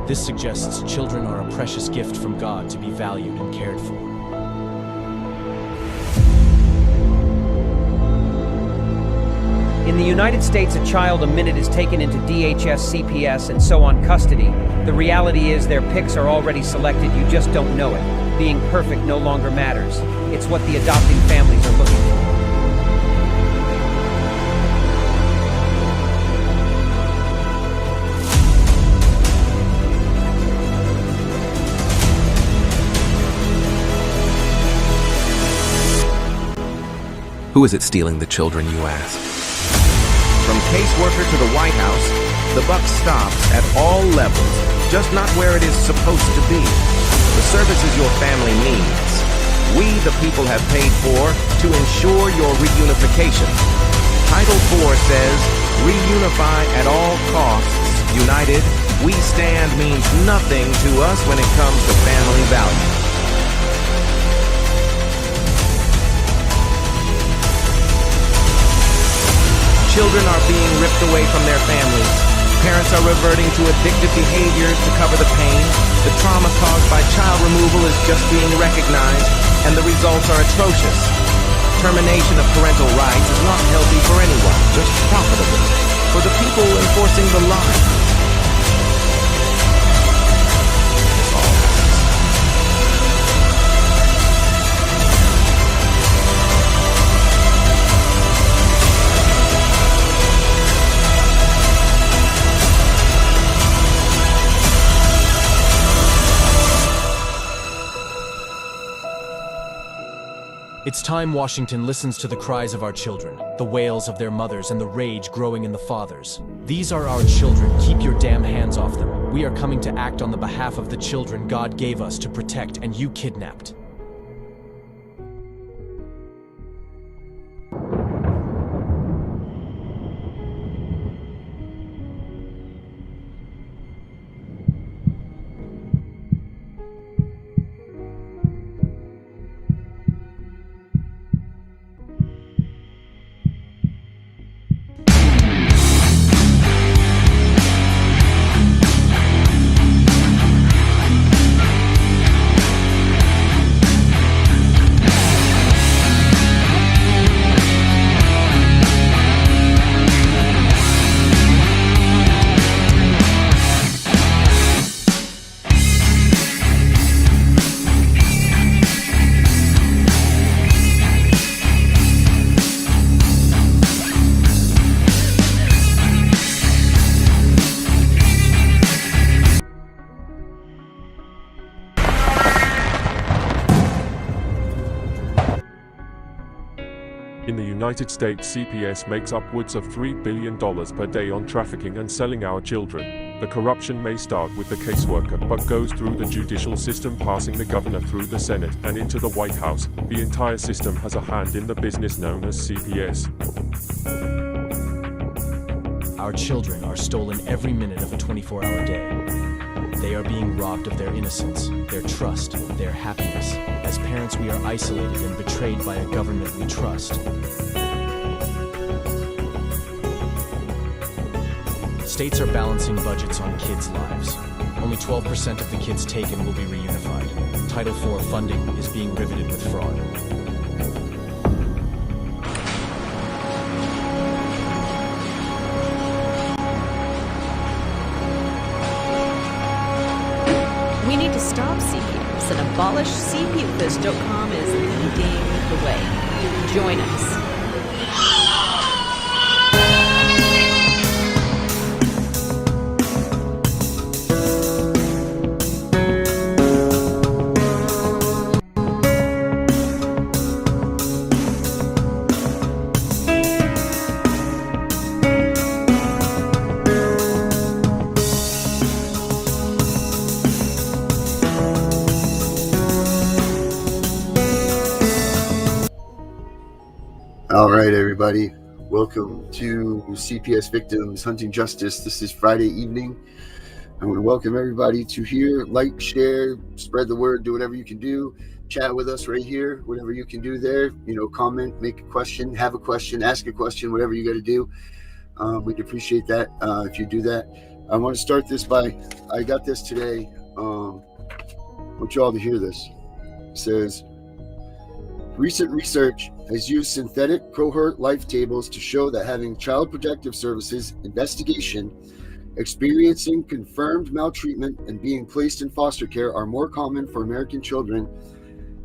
This suggests children are a precious gift from God to be valued and cared for. In the United States, a child a minute is taken into DHS, CPS, and so on custody. The reality is their pics are already selected, you just don't know it. Being perfect no longer matters. It's what the adopting families are looking for. Who is it stealing the children, you ask? From caseworker to the White House, the buck stops at all levels, just not where it is supposed to be. The services your family needs, we the people have paid for to ensure your reunification. Title IV says, reunify at all costs. United, we stand means nothing to us when it comes to family values. Children are being ripped away from their families. Parents are reverting to addictive behaviors to cover the pain. The trauma caused by child removal is just being recognized, and the results are atrocious. Termination of parental rights is not healthy for anyone, just profitable for the people enforcing the line. It's time Washington listens to the cries of our children, the wails of their mothers, and the rage growing in the fathers. These are our children. Keep your damn hands off them. We are coming to act on the behalf of the children God gave us to protect, and you kidnapped. In the United States, CPS makes upwards of $3 billion per day on trafficking and selling our children. The corruption may start with the caseworker, but goes through the judicial system, passing the governor through the Senate and into the White House. The entire system has a hand in the business known as CPS. Our children are stolen every minute of a 24-hour day. They are being robbed of their innocence, their trust, their happiness. As parents, we are isolated and betrayed by a government we trust. States are balancing budgets on kids' lives. Only 12% of the kids taken will be reunified. Title IV funding is being riveted with fraud. We need to stop CPS and abolish CPS.com is leading the way. Join us. All right, everybody. Welcome to CPS Victims Hunting Justice. This is Friday evening. I want to welcome everybody to here. Like, share, spread the word, do whatever you can do. Chat with us right here, whatever you can do there. You know, comment, make a question, have a question, ask a question, whatever you got to do. We'd appreciate that if you do that. I want to start this by, I got this today. I want you all to hear this. It says, recent research has used synthetic cohort life tables to show that having Child Protective Services investigation, experiencing confirmed maltreatment, and being placed in foster care are more common for American children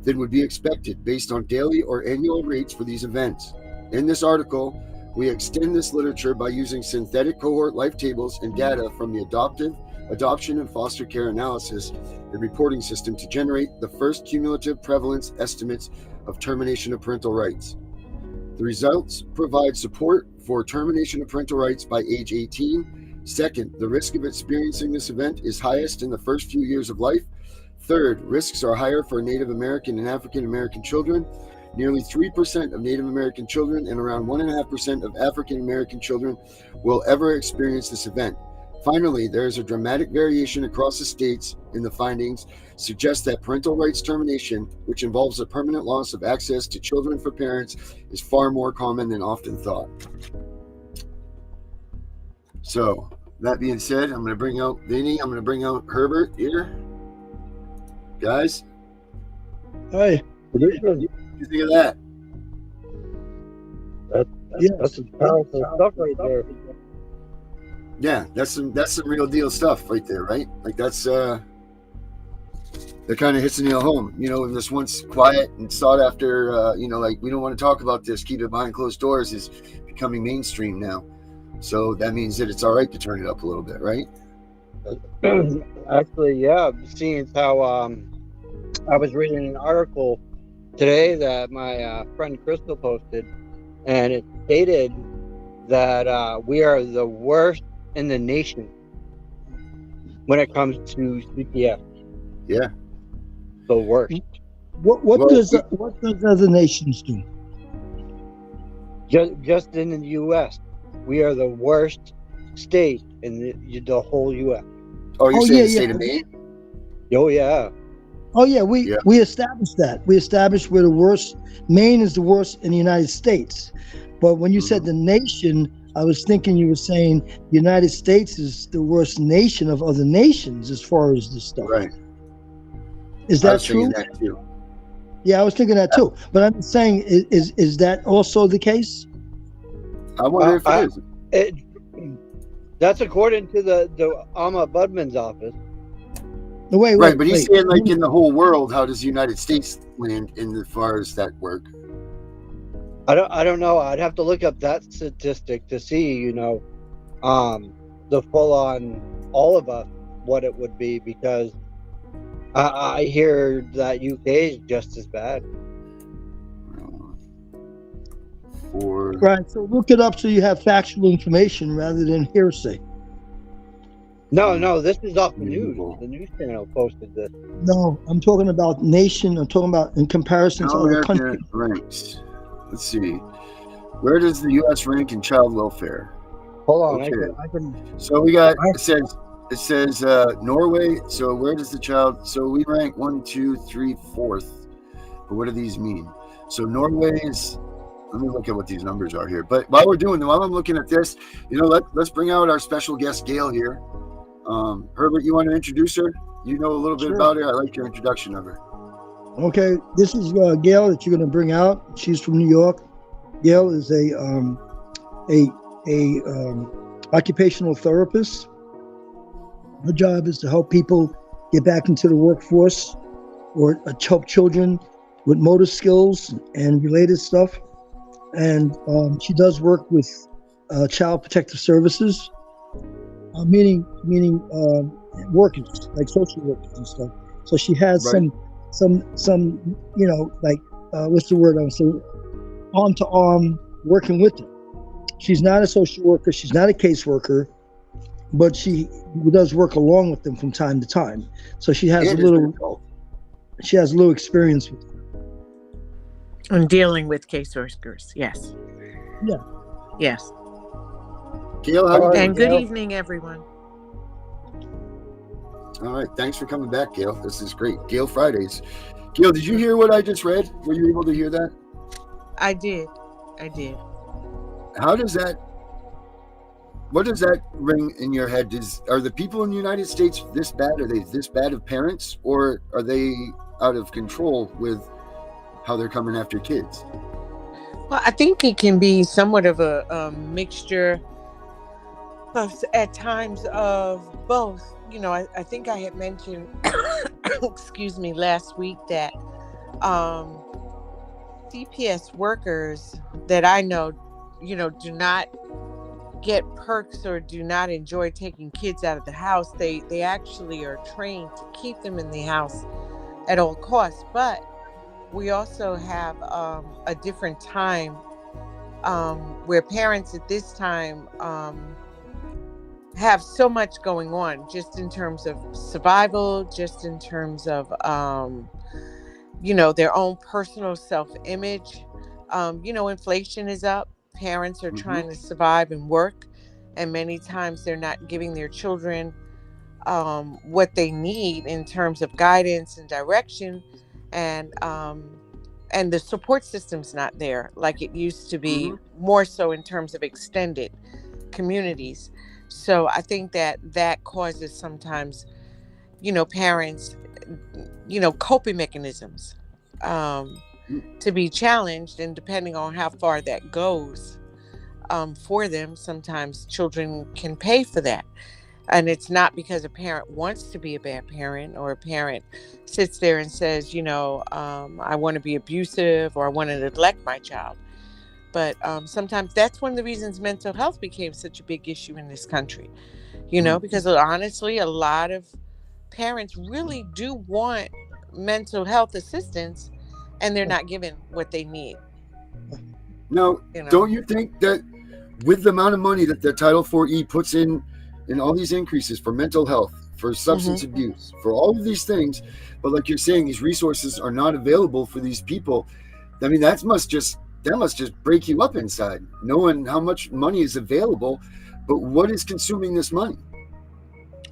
than would be expected based on daily or annual rates for these events. In this article, we extend this literature by using synthetic cohort life tables and data from the adoption and foster care analysis and reporting system to generate the first cumulative prevalence estimates of termination of parental rights. The results provide support for termination of parental rights by age 18. Second, the risk of experiencing this event is highest in the first few years of life. Third, risks are higher for Native American and African American children. Nearly 3% of Native American children and around 1.5% of African American children will ever experience this event. Finally, there is a dramatic variation across the states in the findings, suggests that parental rights termination, which involves a permanent loss of access to children for parents, is far more common than often thought. So, that being said, I'm going to bring out Vinny, I'm going to bring out Herbert here. Guys? Hey. What do you think of that? That's some powerful stuff right there. Yeah, that's some real deal stuff right there, right? Like that's that kind of hits the nail home. You know, this once quiet and sought after, like we don't want to talk about this, keep it behind closed doors, is becoming mainstream now. So that means that it's all right to turn it up a little bit, right? Actually, yeah. Seeing how I was reading an article today that my friend Crystal posted, and it stated that we are the worst in the nation when it comes to CPS. Yeah, the worst. What does other nations do? Just in the U.S., we are the worst state in the whole U.S. Oh, you're saying the state of Maine? Oh yeah. Oh yeah, we established that. We established we're the worst. Maine is the worst in the United States. But when you said the nation, I was thinking you were saying the United States is the worst nation of other nations as far as this stuff. Right. Is that true? That too. Yeah, I was thinking that too. But I'm saying, is that also the case? I wonder if it is. That's according to the Ombudsman's office. Right, but he's saying like in the whole world, how does the United States land in as far as that work? I don't know. I'd have to look up that statistic to see, the full on all of us what it would be, because I hear that UK is just as bad. Right, so look it up so you have factual information rather than hearsay. No, this is off the news. The news channel posted this. No, I'm talking about nation. I'm talking about in comparison to other countries. Ranks. Let's see. Where does the U.S. rank in child welfare? Hold on. Okay. I can. So we got, it says Norway. So where does the child, so we rank 1, 2, 3, 4th. But what do these mean? So Norway is, let me look at what these numbers are here. But while I'm looking at this, let's bring out our special guest, Gail, here. Herbert, you want to introduce her? You know a little bit about her. I like your introduction of her. Okay, this is Gail that you're going to bring out. She's from New York. Gail is a occupational therapist. Her job is to help people get back into the workforce or help children with motor skills and related stuff. And she does work with Child Protective Services, meaning workers, like social workers and stuff. So she has some what's the word I would say, arm to arm working with them. She's not a social worker, she's not a caseworker, but she does work along with them from time to time. So she has a little experience with them. I'm dealing with caseworkers, yes. Yeah. Yes. Gail, and good evening, everyone. All right, thanks for coming back, Gail. This is great. Gail Fridays. Gail, did you hear what I just read? Were you able to hear that? I did. How does that what does that ring in your head? Are the people in the United States this bad? Are they this bad of parents, or are they out of control with how they're coming after kids? Well, I think it can be somewhat of a mixture at times of both. I think I had mentioned, excuse me, last week that um, CPS workers that I know, do not get perks or do not enjoy taking kids out of the house. They actually are trained to keep them in the house at all costs. But we also have a different time where parents at this time have so much going on, just in terms of survival, just in terms of their own personal self-image. Inflation is up. Parents are Mm-hmm. trying to survive and work, and many times they're not giving their children what they need in terms of guidance and direction, and the support system's not there like it used to be, more so in terms of extended communities. So I think that causes sometimes, parents, coping mechanisms to be challenged, and depending on how far that goes for them, sometimes children can pay for that. And it's not because a parent wants to be a bad parent, or a parent sits there and says, I want to be abusive, or I want to neglect my child. But sometimes that's one of the reasons mental health became such a big issue in this country, because honestly, a lot of parents really do want mental health assistance, and they're not given what they need. Now, don't you think that with the amount of money that the Title IV puts in all these increases for mental health, for substance abuse, for all of these things, but like you're saying, these resources are not available for these people? I mean, that must just break you up inside, knowing how much money is available, but what is consuming this money?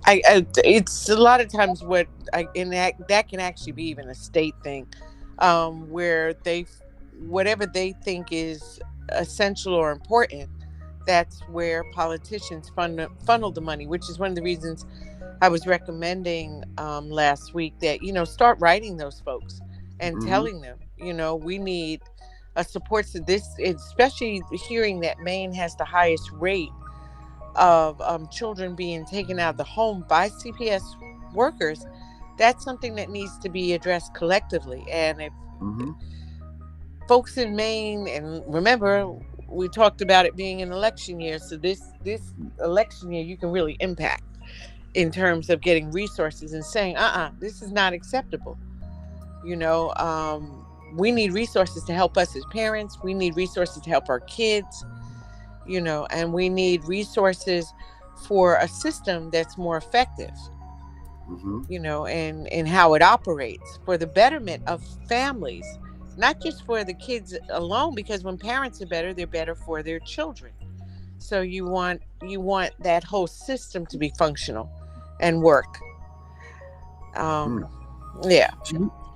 It's a lot of times that can actually be even a state thing, where whatever they think is essential or important, that's where politicians funnel the money, which is one of the reasons I was recommending last week that, start writing those folks and telling them, we need a support to this, especially hearing that Maine has the highest rate of children being taken out of the home by CPS workers. That's something that needs to be addressed collectively. And if folks in Maine, and remember, we talked about it being an election year, so this election year you can really impact in terms of getting resources and saying, this is not acceptable. We need resources to help us as parents. We need resources to help our kids, and we need resources for a system that's more effective, and how it operates for the betterment of families, not just for the kids alone, because when parents are better, they're better for their children. So you want that whole system to be functional and work. Yeah.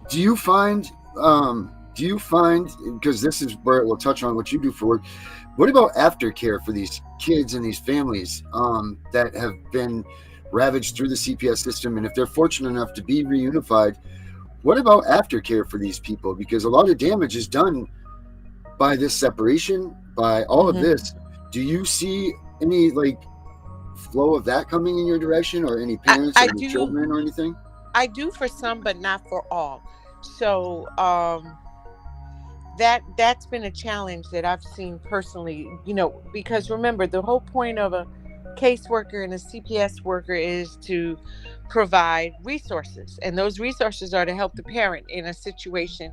Do you find, because this is where it will touch on what you do for work, what about aftercare for these kids and these families that have been ravaged through the CPS system? And if they're fortunate enough to be reunified, what about aftercare for these people? Because a lot of damage is done by this separation, by all of this. Do you see any flow of that coming in your direction, or any parents or any children or anything? I do for some, but not for all. So that's been a challenge that I've seen personally, because remember, the whole point of a caseworker and a CPS worker is to provide resources, and those resources are to help the parent in a situation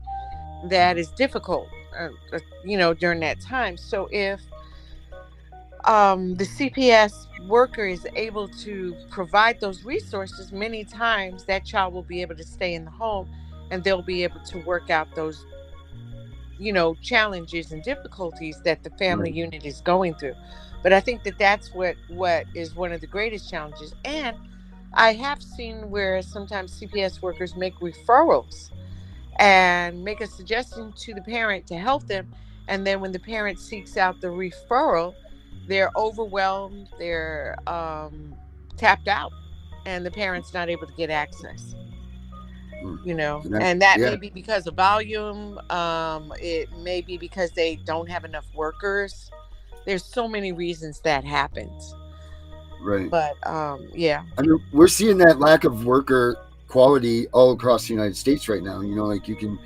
that is difficult, during that time. So if the CPS worker is able to provide those resources, many times that child will be able to stay in the home, and they'll be able to work out those, challenges and difficulties that the family unit is going through. But I think that's what is one of the greatest challenges. And I have seen where sometimes CPS workers make referrals and make a suggestion to the parent to help them. And then when the parent seeks out the referral, they're overwhelmed, they're tapped out, and the parents not able to get access. You know, and that Yeah, may be because of volume. It may be because they don't have enough workers. There's so many reasons that happens. right. But yeah. I mean, we're seeing that lack of worker quality all across the United States right now. You know, like you can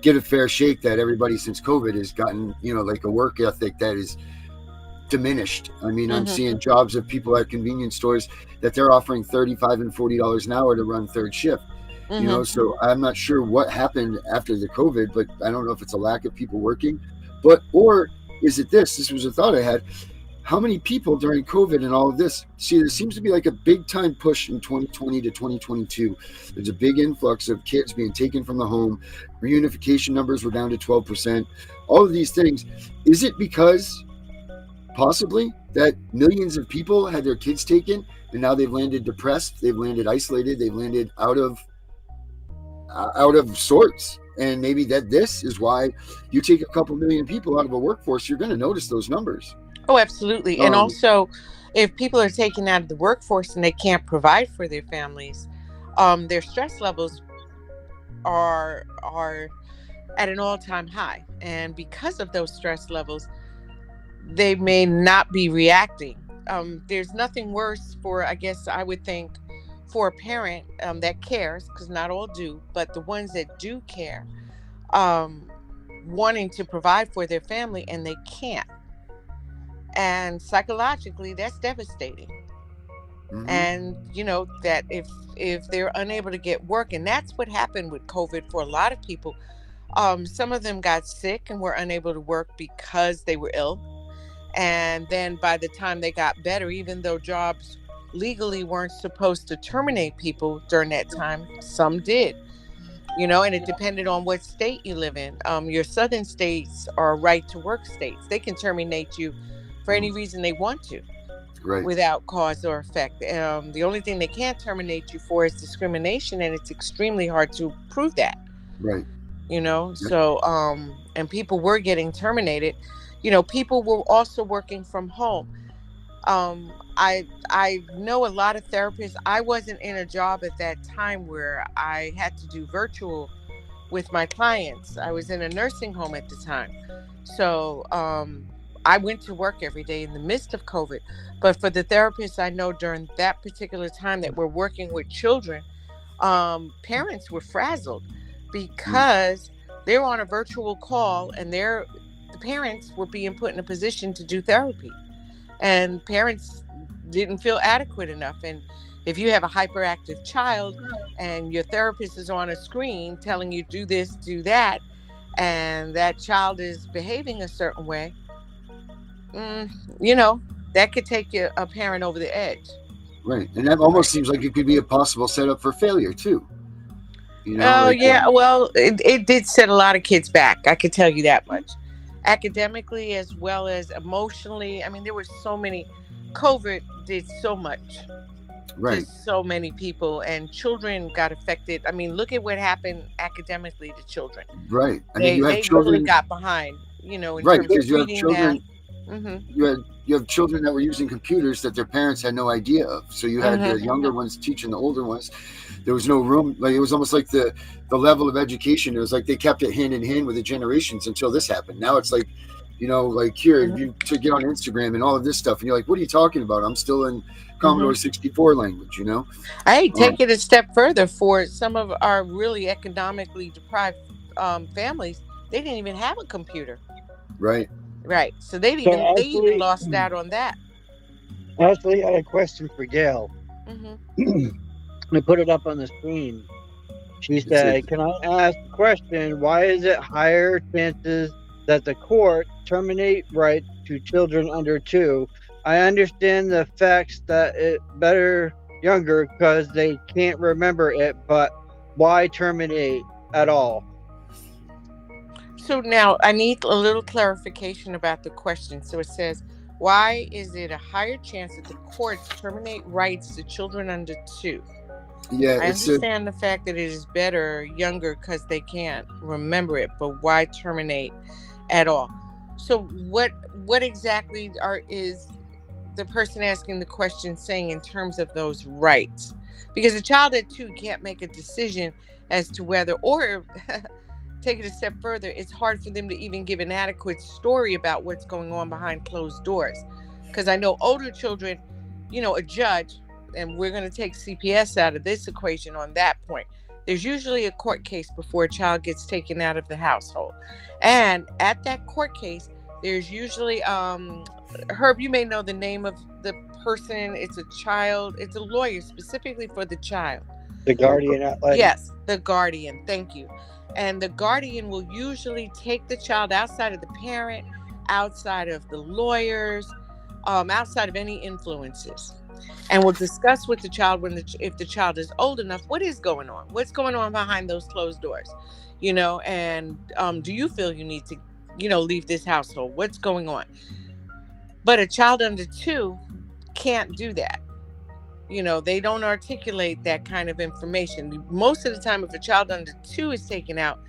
get a fair shake that everybody since COVID has gotten, you know, like a work ethic that is diminished. I mean, I'm seeing jobs of people at convenience stores that they're offering $35 and $40 an hour to run third shift. You know, so I'm not sure what happened after the COVID, but I don't know if it's a lack of people working, or is it this? This was a thought I had. How many people during COVID and all of this? See, there seems to be like a big time push in 2020 to 2022. There's a big influx of kids being taken from the home. Reunification numbers were down to 12%. All of these things. Is it because possibly that millions of people had their kids taken and now they've landed depressed, they've landed isolated, they've landed out of sorts? And maybe that this is why you take a couple million people out of a workforce, you're going to notice those numbers. Oh, absolutely. And also, if people are taken out of the workforce and they can't provide for their families, their stress levels are at an all-time high. And because of those stress levels, they may not be reacting. There's nothing worse for, I guess I would think, for a parent that cares, because not all do, but the ones that do care, wanting to provide for their family and they can't. And psychologically, that's devastating. And you know that if they're unable to get work, and that's what happened with COVID for a lot of people. Some of them got sick and were unable to work because they were ill. And then by the time they got better, even though jobs legally weren't supposed to terminate people during that time, some did. You know, and it depended on what state you live in. Your southern states are right to work states. They can terminate you for any reason they want to, right, without cause or effect. The only thing they can't terminate you for is discrimination, and it's extremely hard to prove that. Right. You know, so and people were getting terminated. You know, people were also working from home. I know a lot of therapists. I wasn't in a job at that time where I had to do virtual with my clients. I was in a nursing home at the time. So I went to work every day in the midst of COVID. But for the therapists I know during that particular time that were working with children, parents were frazzled because they were on a virtual call and the parents were being put in a position to do therapy. And parents didn't feel adequate enough. And if you have a hyperactive child and your therapist is on a screen telling you do this, do that, and that child is behaving a certain way, you know, that could take a parent over the edge. Right. And that almost seems like it could be a possible setup for failure too. You know, Oh, like, yeah. Well, it did set a lot of kids back. I could tell you that much. Academically as well as emotionally. I mean, there were so many. COVID did so much. Right. To so many people, and children got affected. I mean, look at what happened academically to children. Right. I mean, you have They children really got behind, you know, in right, terms because of you have reading, children. math. You have children that were using computers that their parents had no idea of. So you had the younger ones teaching the older ones. There was no room. Like it was almost like the level of education. It was like they kept it hand in hand with the generations until this happened. Now it's like, you know, like here you to get on Instagram and all of this stuff, and you're like, what are you talking about? I'm still in Commodore 64 language, you know. Hey, take it a step further. For some of our really economically deprived families, they didn't even have a computer. Right. Right. So they even lost out on that. Ashley, I had a question for Gail. I put it up on the screen. She said, can I ask the question, why is it higher chances that the court terminate rights to children under 2? I understand the facts that it better younger because they can't remember it, but why terminate at all? So now I need a little clarification about the question. So it says, why is it a higher chance that the courts terminate rights to children under 2? Yeah, I understand the fact that it is better younger because they can't remember it, but why terminate at all? So what exactly is the person asking the question saying in terms of those rights? Because a child at 2 can't make a decision as to whether, or take it a step further, it's hard for them to even give an adequate story about what's going on behind closed doors. Because I know older children, a judge, and we're going to take CPS out of this equation on that point. There's usually a court case before a child gets taken out of the household. And at that court case, there's usually, Herb, you may know the name of the person. It's a lawyer specifically for the child. The guardian ad litem. Yes, the guardian. Thank you. And the guardian will usually take the child outside of the parent, outside of the lawyers, outside of any influences. And we'll discuss with the child if the child is old enough, what is going on? What's going on behind those closed doors? And do you feel you need to, leave this household? What's going on? But a child under 2 can't do that. They don't articulate that kind of information. Most of the time, if a child under 2 is taken out,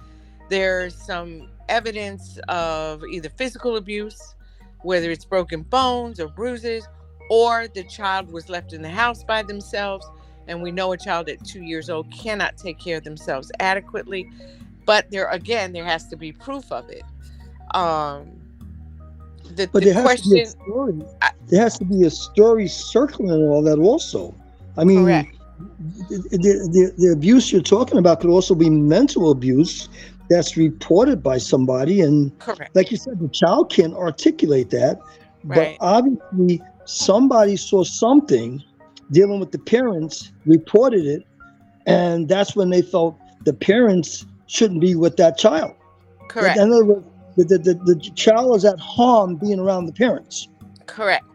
there's some evidence of either physical abuse, whether it's broken bones or bruises, or the child was left in the house by themselves. And we know a child at 2 years old cannot take care of themselves adequately. But there has to be proof of it. There has to be a story circling all that also. I mean, correct. The abuse you're talking about could also be mental abuse that's reported by somebody. And correct. Like you said, the child can't articulate that. Right. But obviously somebody saw something dealing with the parents, reported it, and that's when they felt the parents shouldn't be with that child. Correct. In other words, the child is at harm being around the parents. Correct.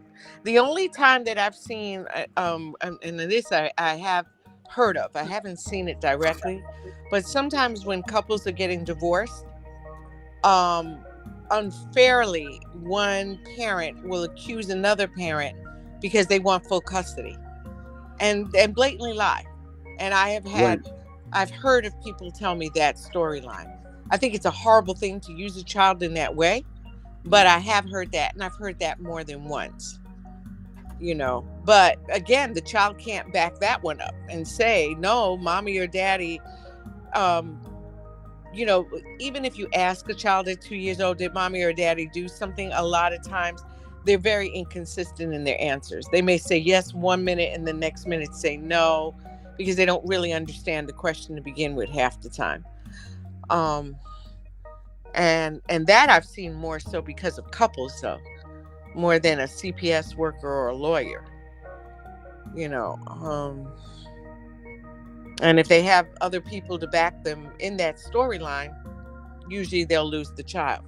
The only time that I've seen, and this I have heard of, I haven't seen it directly, but sometimes when couples are getting divorced, unfairly, one parent will accuse another parent because they want full custody, and blatantly lie. And I've heard of people tell me that storyline. I think it's a horrible thing to use a child in that way, but I have heard that, and I've heard that more than once. But again, the child can't back that one up and say, no, mommy or daddy, even if you ask a child at 2 years old, did mommy or daddy do something? A lot of times they're very inconsistent in their answers. They may say yes one minute and the next minute say no, because they don't really understand the question to begin with half the time. And that I've seen more so because of couples, though, more than a CPS worker or a lawyer, and if they have other people to back them in that storyline, usually they'll lose the child.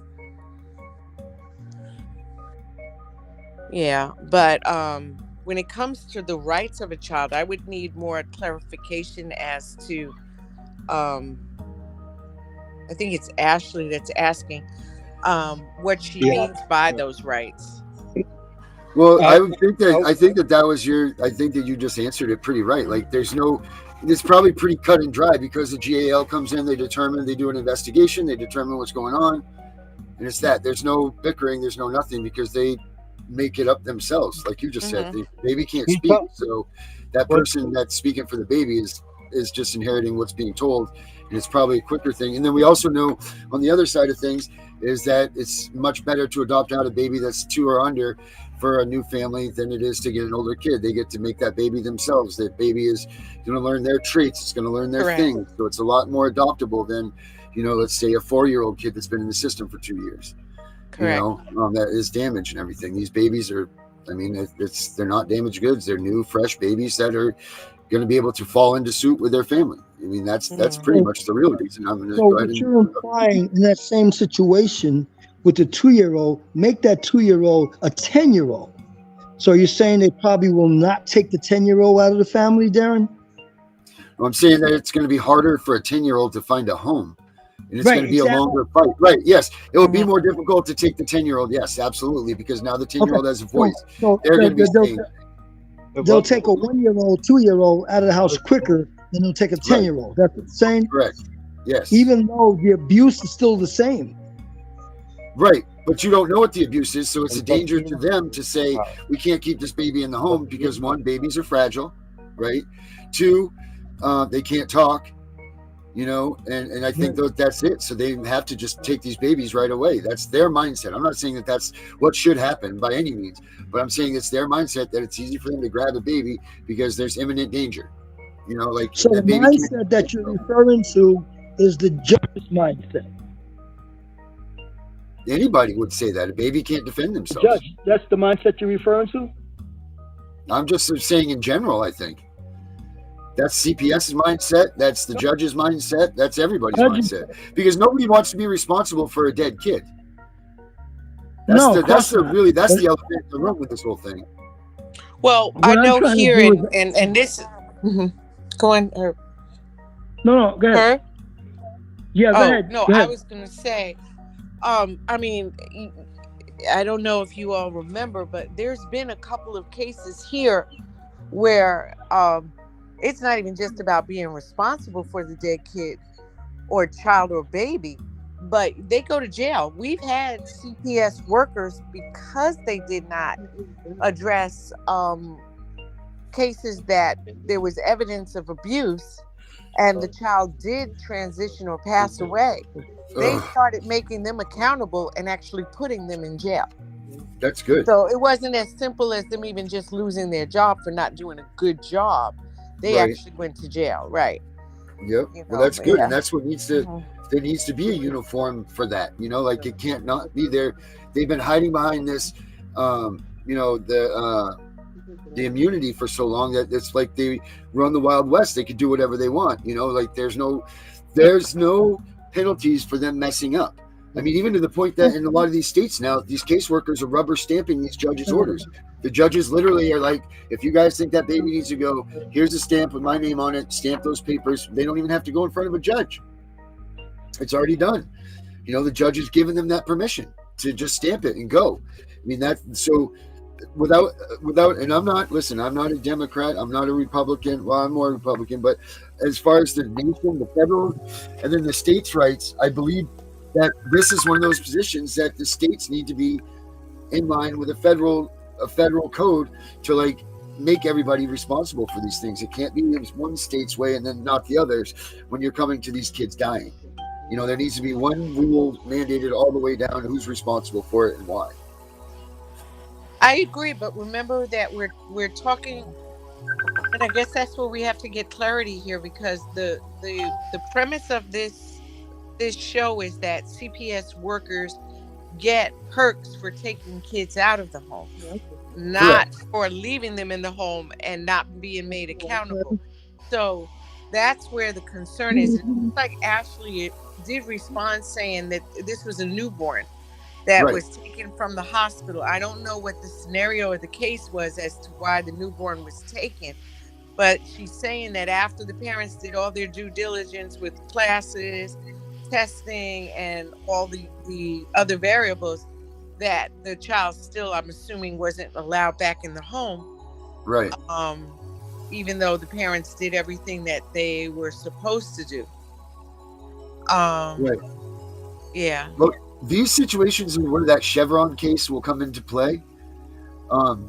Yeah, but when it comes to the rights of a child, I would need more clarification as to, I think it's Ashley that's asking what she means by those rights. Well, I think that you just answered it pretty right. Like, it's probably pretty cut and dry, because the GAL comes in, they do an investigation, they determine what's going on, and it's that. There's no bickering, there's no nothing, because they make it up themselves. Like you just said, the baby can't speak, so that person that's speaking for the baby is just inheriting what's being told, and it's probably a quicker thing. And then we also know on the other side of things is that it's much better to adopt out a baby that's 2 or under for a new family than it is to get an older kid. They get to make that baby themselves. That baby is going to learn their traits. It's going to learn their things. So it's a lot more adoptable than, let's say a 4-year-old kid that's been in the system for 2 years. Correct. That is damaged and everything. These babies are, they're not damaged goods. They're new, fresh babies that are going to be able to fall into suit with their family. That's pretty much the real reason. I'm going to go ahead and. You're implying in that same situation with the 2-year-old, make that 2-year-old a 10-year-old. So you're saying they probably will not take the 10-year-old out of the family, Darren? Well, I'm saying that it's going to be harder for a 10-year-old to find a home. And it's going to be a longer fight. Right. Yes. It will be more difficult to take the 10-year-old. Yes, absolutely. Because now the 10-year-old has a voice. So they're going to be staying. They'll take a 1-year-old, 2-year-old out of the house quicker than they'll take a 10-year-old. That's what you're saying? Correct. Yes. Even though the abuse is still the same. Right. But you don't know what the abuse is, so it's a danger to them to say, we can't keep this baby in the home because, one, babies are fragile, right? Two, they can't talk, and I think that's it. So they have to just take these babies right away. That's their mindset. I'm not saying that that's what should happen by any means, but I'm saying it's their mindset that it's easy for them to grab a baby because there's imminent danger. So the mindset that you're referring to is the judge's mindset. Anybody would say that a baby can't defend themselves. Judge, that's the mindset you're referring to? I'm just saying in general, I think. That's CPS's mindset. That's the judge's mindset. That's everybody's mindset. Because nobody wants to be responsible for a dead kid. That's the elephant in the room with this whole thing. Well, I know here and this. Go on. No, go ahead. Yeah, go ahead. No, go ahead. I was going to say, I mean, I don't know if you all remember, but there's been a couple of cases here where it's not even just about being responsible for the dead kid or child or baby, but they go to jail. We've had CPS workers, because they did not address cases that there was evidence of abuse and the child did transition or pass away. They started making them accountable and actually putting them in jail. That's good. So it wasn't as simple as them even just losing their job for not doing a good job. They actually went to jail, right? Yep. Well, that's good, and that's what needs to. There needs to be a uniform for that. Like it can't not be there. They've been hiding behind this, the immunity for so long that it's like they run the Wild West. They could do whatever they want. Like there's no penalties for them messing up. I mean, even to the point that in a lot of these states now, these caseworkers are rubber stamping these judges' orders. The judges literally are like, if you guys think that baby needs to go, here's a stamp with my name on it, stamp those papers. They don't even have to go in front of a judge. It's already done. The judge has given them that permission to just stamp it and go. I mean, without, and I'm not a Democrat, I'm not a Republican. Well, I'm more Republican, but as far as the nation, the federal, and then the states' rights, I believe that this is one of those positions that the states need to be in line with a federal code to make everybody responsible for these things. It can't be one state's way and then not the others when you're coming to these kids dying. There needs to be one rule mandated all the way down who's responsible for it and why. I agree, but remember that we're talking, and I guess that's where we have to get clarity here, because the premise of this show is that CPS workers get perks for taking kids out of the home, not for leaving them in the home and not being made accountable. So that's where the concern is. It looks like Ashley did respond saying that this was a newborn that was taken from the hospital. I don't know what the scenario or the case was as to why the newborn was taken, but she's saying that after the parents did all their due diligence with classes, testing, and all the other variables, that the child still, I'm assuming, wasn't allowed back in the home. Right. Even though the parents did everything that they were supposed to do. Right. Yeah. Look, these situations where that Chevron case will come into play,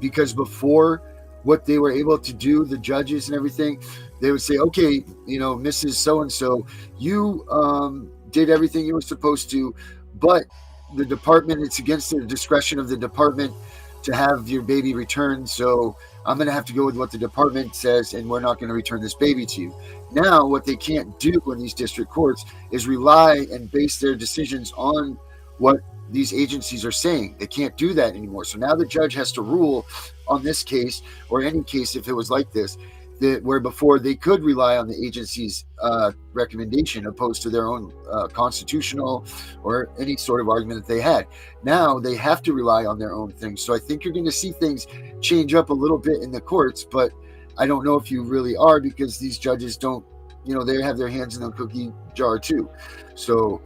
because before, what they were able to do, the judges and everything, they would say, okay, Mrs. So-and-so, you did everything you were supposed to, but the department, it's against the discretion of the department to have your baby returned, so I'm going to have to go with what the department says, and we're not going to return this baby to you. Now, what they can't do in these district courts is rely and base their decisions on what these agencies are saying. They can't do that anymore. So now the judge has to rule on this case, or any case if it was like this, where before they could rely on the agency's recommendation opposed to their own constitutional or any sort of argument that they had. Now they have to rely on their own things. So I think you're going to see things change up a little bit in the courts, but I don't know if you really are, because these judges don't, they have their hands in the cookie jar too. So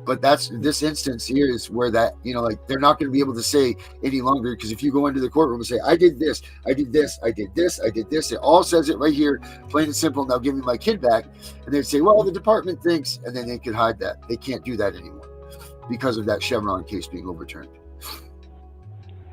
but that's this instance here is where that, they're not going to be able to say any longer, because if you go into the courtroom and say, I did this, I did this, I did this, I did this, it all says it right here, plain and simple, now give me my kid back, and they'd say, well, the department thinks, and then they could hide that. They can't do that anymore. because of that Chevron case being overturned.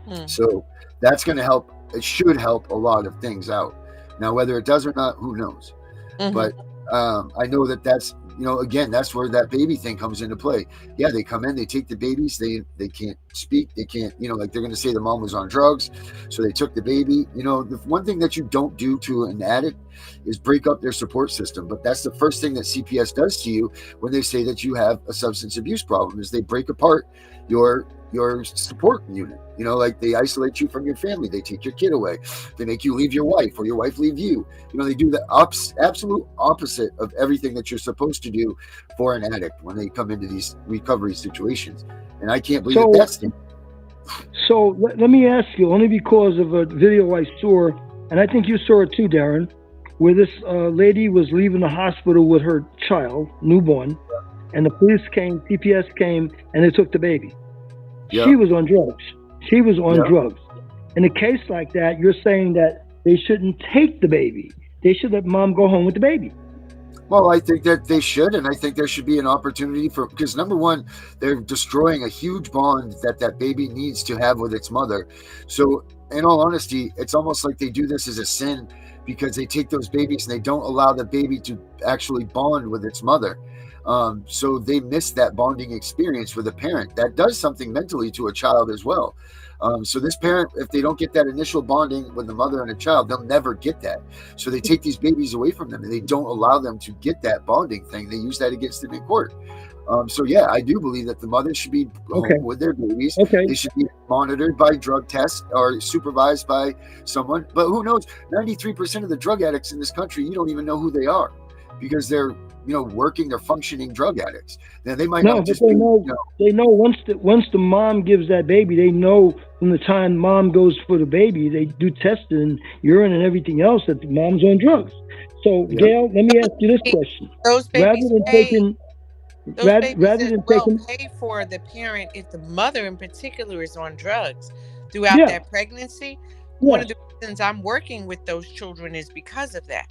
Hmm. So that's going to help. It should help a lot of things out. Now, whether it does or not, who knows? Mhm. But I know that's, again, that's where that baby thing comes into play. Yeah, they come in, they take the babies, they can't speak, they can't, like they're going to say the mom was on drugs, so they took the baby. The one thing that you don't do to an addict is break up their support system. But that's the first thing that CPS does to you when they say that you have a substance abuse problem, is they break apart your support unit. Like they isolate you from your family, they take your kid away, they make you leave your wife, or your wife leave you. They do the absolute opposite of everything that you're supposed to do for an addict when they come into these recovery situations. And I can't believe that's the... So let me ask you, only because of a video I saw, and I think you saw it too, Darren, where this lady was leaving the hospital with her child, newborn, and the police came, CPS came, and they took the baby. Yep. She was on drugs. She was on drugs. In a case like that, you're saying that they shouldn't take the baby. They should let mom go home with the baby. Well, I think that they should, and I think there should be an opportunity because number one, they're destroying a huge bond that baby needs to have with its mother. So in all honesty, it's almost like they do this as a sin, because they take those babies and they don't allow the baby to actually bond with its mother. So they miss that bonding experience with a parent. That does something mentally to a child as well. So this parent, if they don't get that initial bonding with the mother and a child, they'll never get that. So they take these babies away from them and they don't allow them to get that bonding thing. They use that against them in court. So yeah, I do believe that the mothers should be home with their babies. They should be monitored by drug tests or supervised by someone. But who knows? 93% of the drug addicts in this country, you don't even know who they are, because they're working, they're functioning drug addicts. Now they might not just they know once the mom gives that baby, they know from the time mom goes for the baby, they do testing, urine and everything else, that the mom's on drugs. So Gail, let me ask you this question. Those babies pay for the parent if the mother in particular is on drugs throughout that pregnancy. One of the reasons I'm working with those children is because of that.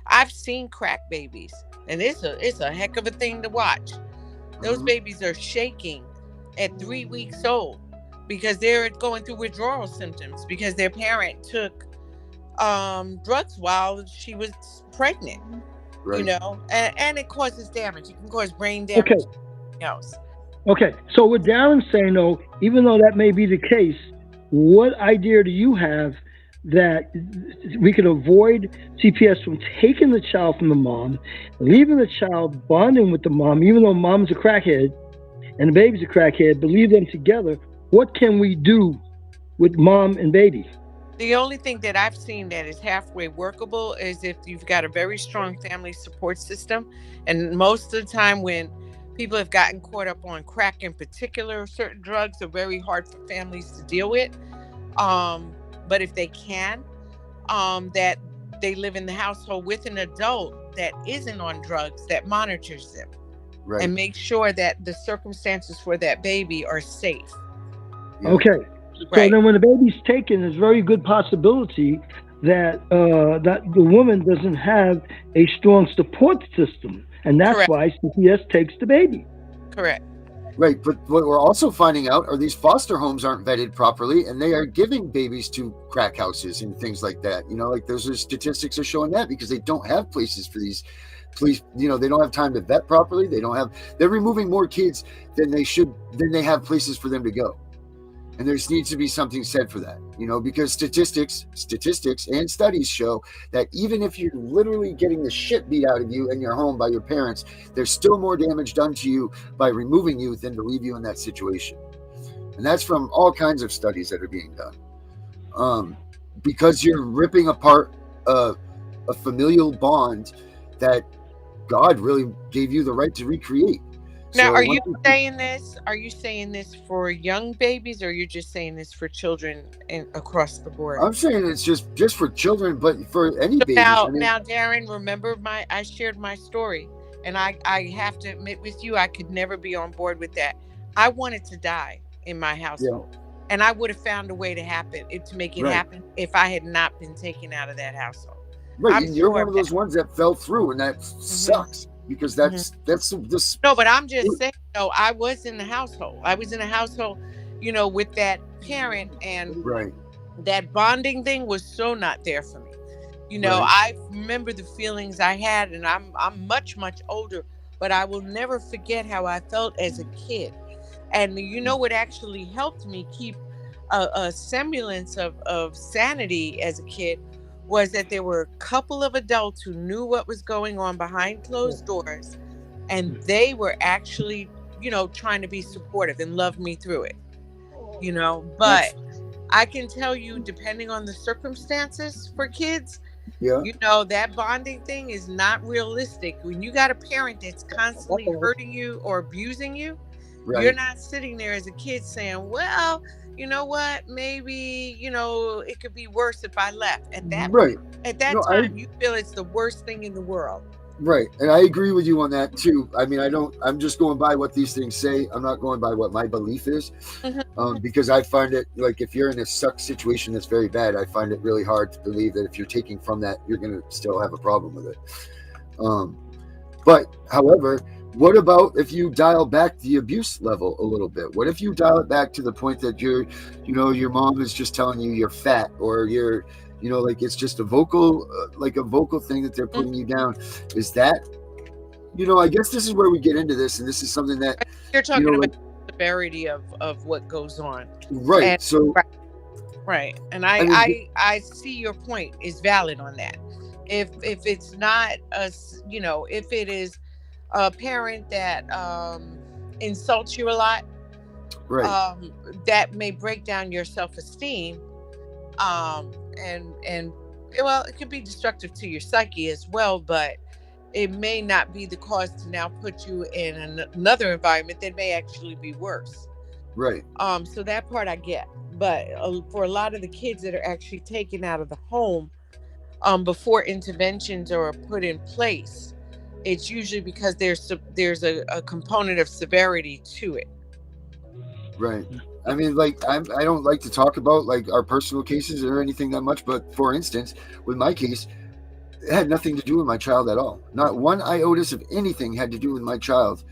I've seen crack babies, and it's a heck of a thing to watch. Those babies are shaking at 3 weeks old because they're going through withdrawal symptoms because their parent took drugs while she was pregnant. And it causes damage. It can cause brain damage. Okay, so what Darren's saying, though, even though that may be the case, what idea do you have that we could avoid CPS from taking the child from the mom, leaving the child bonding with the mom, even though mom's a crackhead and the baby's a crackhead, but leave them together? What can we do with mom and baby? The only thing that I've seen that is halfway workable is if you've got a very strong family support system. And most of the time when people have gotten caught up on crack in particular, certain drugs are very hard for families to deal with. But if they can, that they live in the household with an adult that isn't on drugs, that monitors them and makes sure that the circumstances for that baby are safe. Okay. So then when the baby's taken, there's a very good possibility that that the woman doesn't have a strong support system. And that's why CPS takes the baby. Correct. Right, but what we're also finding out are these foster homes aren't vetted properly, and they are giving babies to crack houses and things like that. Like those are statistics are showing that, because they don't have places for these police. They don't have time to vet properly. They're removing more kids than they have places for them to go. And there needs to be something said for that, because statistics and studies show that even if you're literally getting the shit beat out of you in your home by your parents, there's still more damage done to you by removing you than to leave you in that situation. And that's from all kinds of studies that are being done. Because you're ripping apart a familial bond that God really gave you the right to recreate. Now, are you saying this for young babies, or you're just saying this for children across the board? I'm saying it's just for children, but for any baby. Now, Darren, remember I shared my story, and I have to admit with you, I could never be on board with that. I wanted to die in my household, and I would have found a way to make it happen if I had not been taken out of that household. Right, and you're one of those ones that fell through, and that sucks. because that's this. No, but I'm just saying, I was in the household. I was in a household, with that parent, and Right. that bonding thing was so not there for me. Right. I remember the feelings I had, and I'm much, much older, but I will never forget how I felt as a kid. And what actually helped me keep a semblance of sanity as a kid was that there were a couple of adults who knew what was going on behind closed doors, and they were actually, trying to be supportive and love me through it. But I can tell you, depending on the circumstances for kids, Yeah. that bonding thing is not realistic. When you got a parent that's constantly hurting you or abusing you, you're Right. not sitting there as a kid saying, well, you know what, maybe, it could be worse if I left. At Right. that No, time, you feel it's the worst thing in the world. Right. And I agree with you on that too. I mean, I'm just going by what these things say. I'm not going by what my belief is. Mhm. Because I find it, like, if you're in a suck situation that's very bad, I find it really hard to believe that if you're taking from that, you're going to still have a problem with it. But however, what about if you dial back the abuse level a little bit? What if you dial it back to the point that your mom is just telling you you're fat, or you're, like, it's just a vocal thing that they're putting you down? Is that, I guess this is where we get into this, and this is something that, You're talking like, about the severity of what goes on. right. And, So, right. And I mean, I see your point is valid on that. If it's not if it is a parent that insults you a lot, right. that may break down your self-esteem, and well, it could be destructive to your psyche as well, but it may not be the cause to now put you in another environment that may actually be worse. Right. So that part I get, but for a lot of the kids that are actually taken out of the home, before interventions are put in place, it's usually because there's a component of severity to it. Right. I mean, like, I don't like to talk about, like, our personal cases or anything that much, but for instance, with my case, it had nothing to do with my child at all. Not one iota of anything had to do with my child,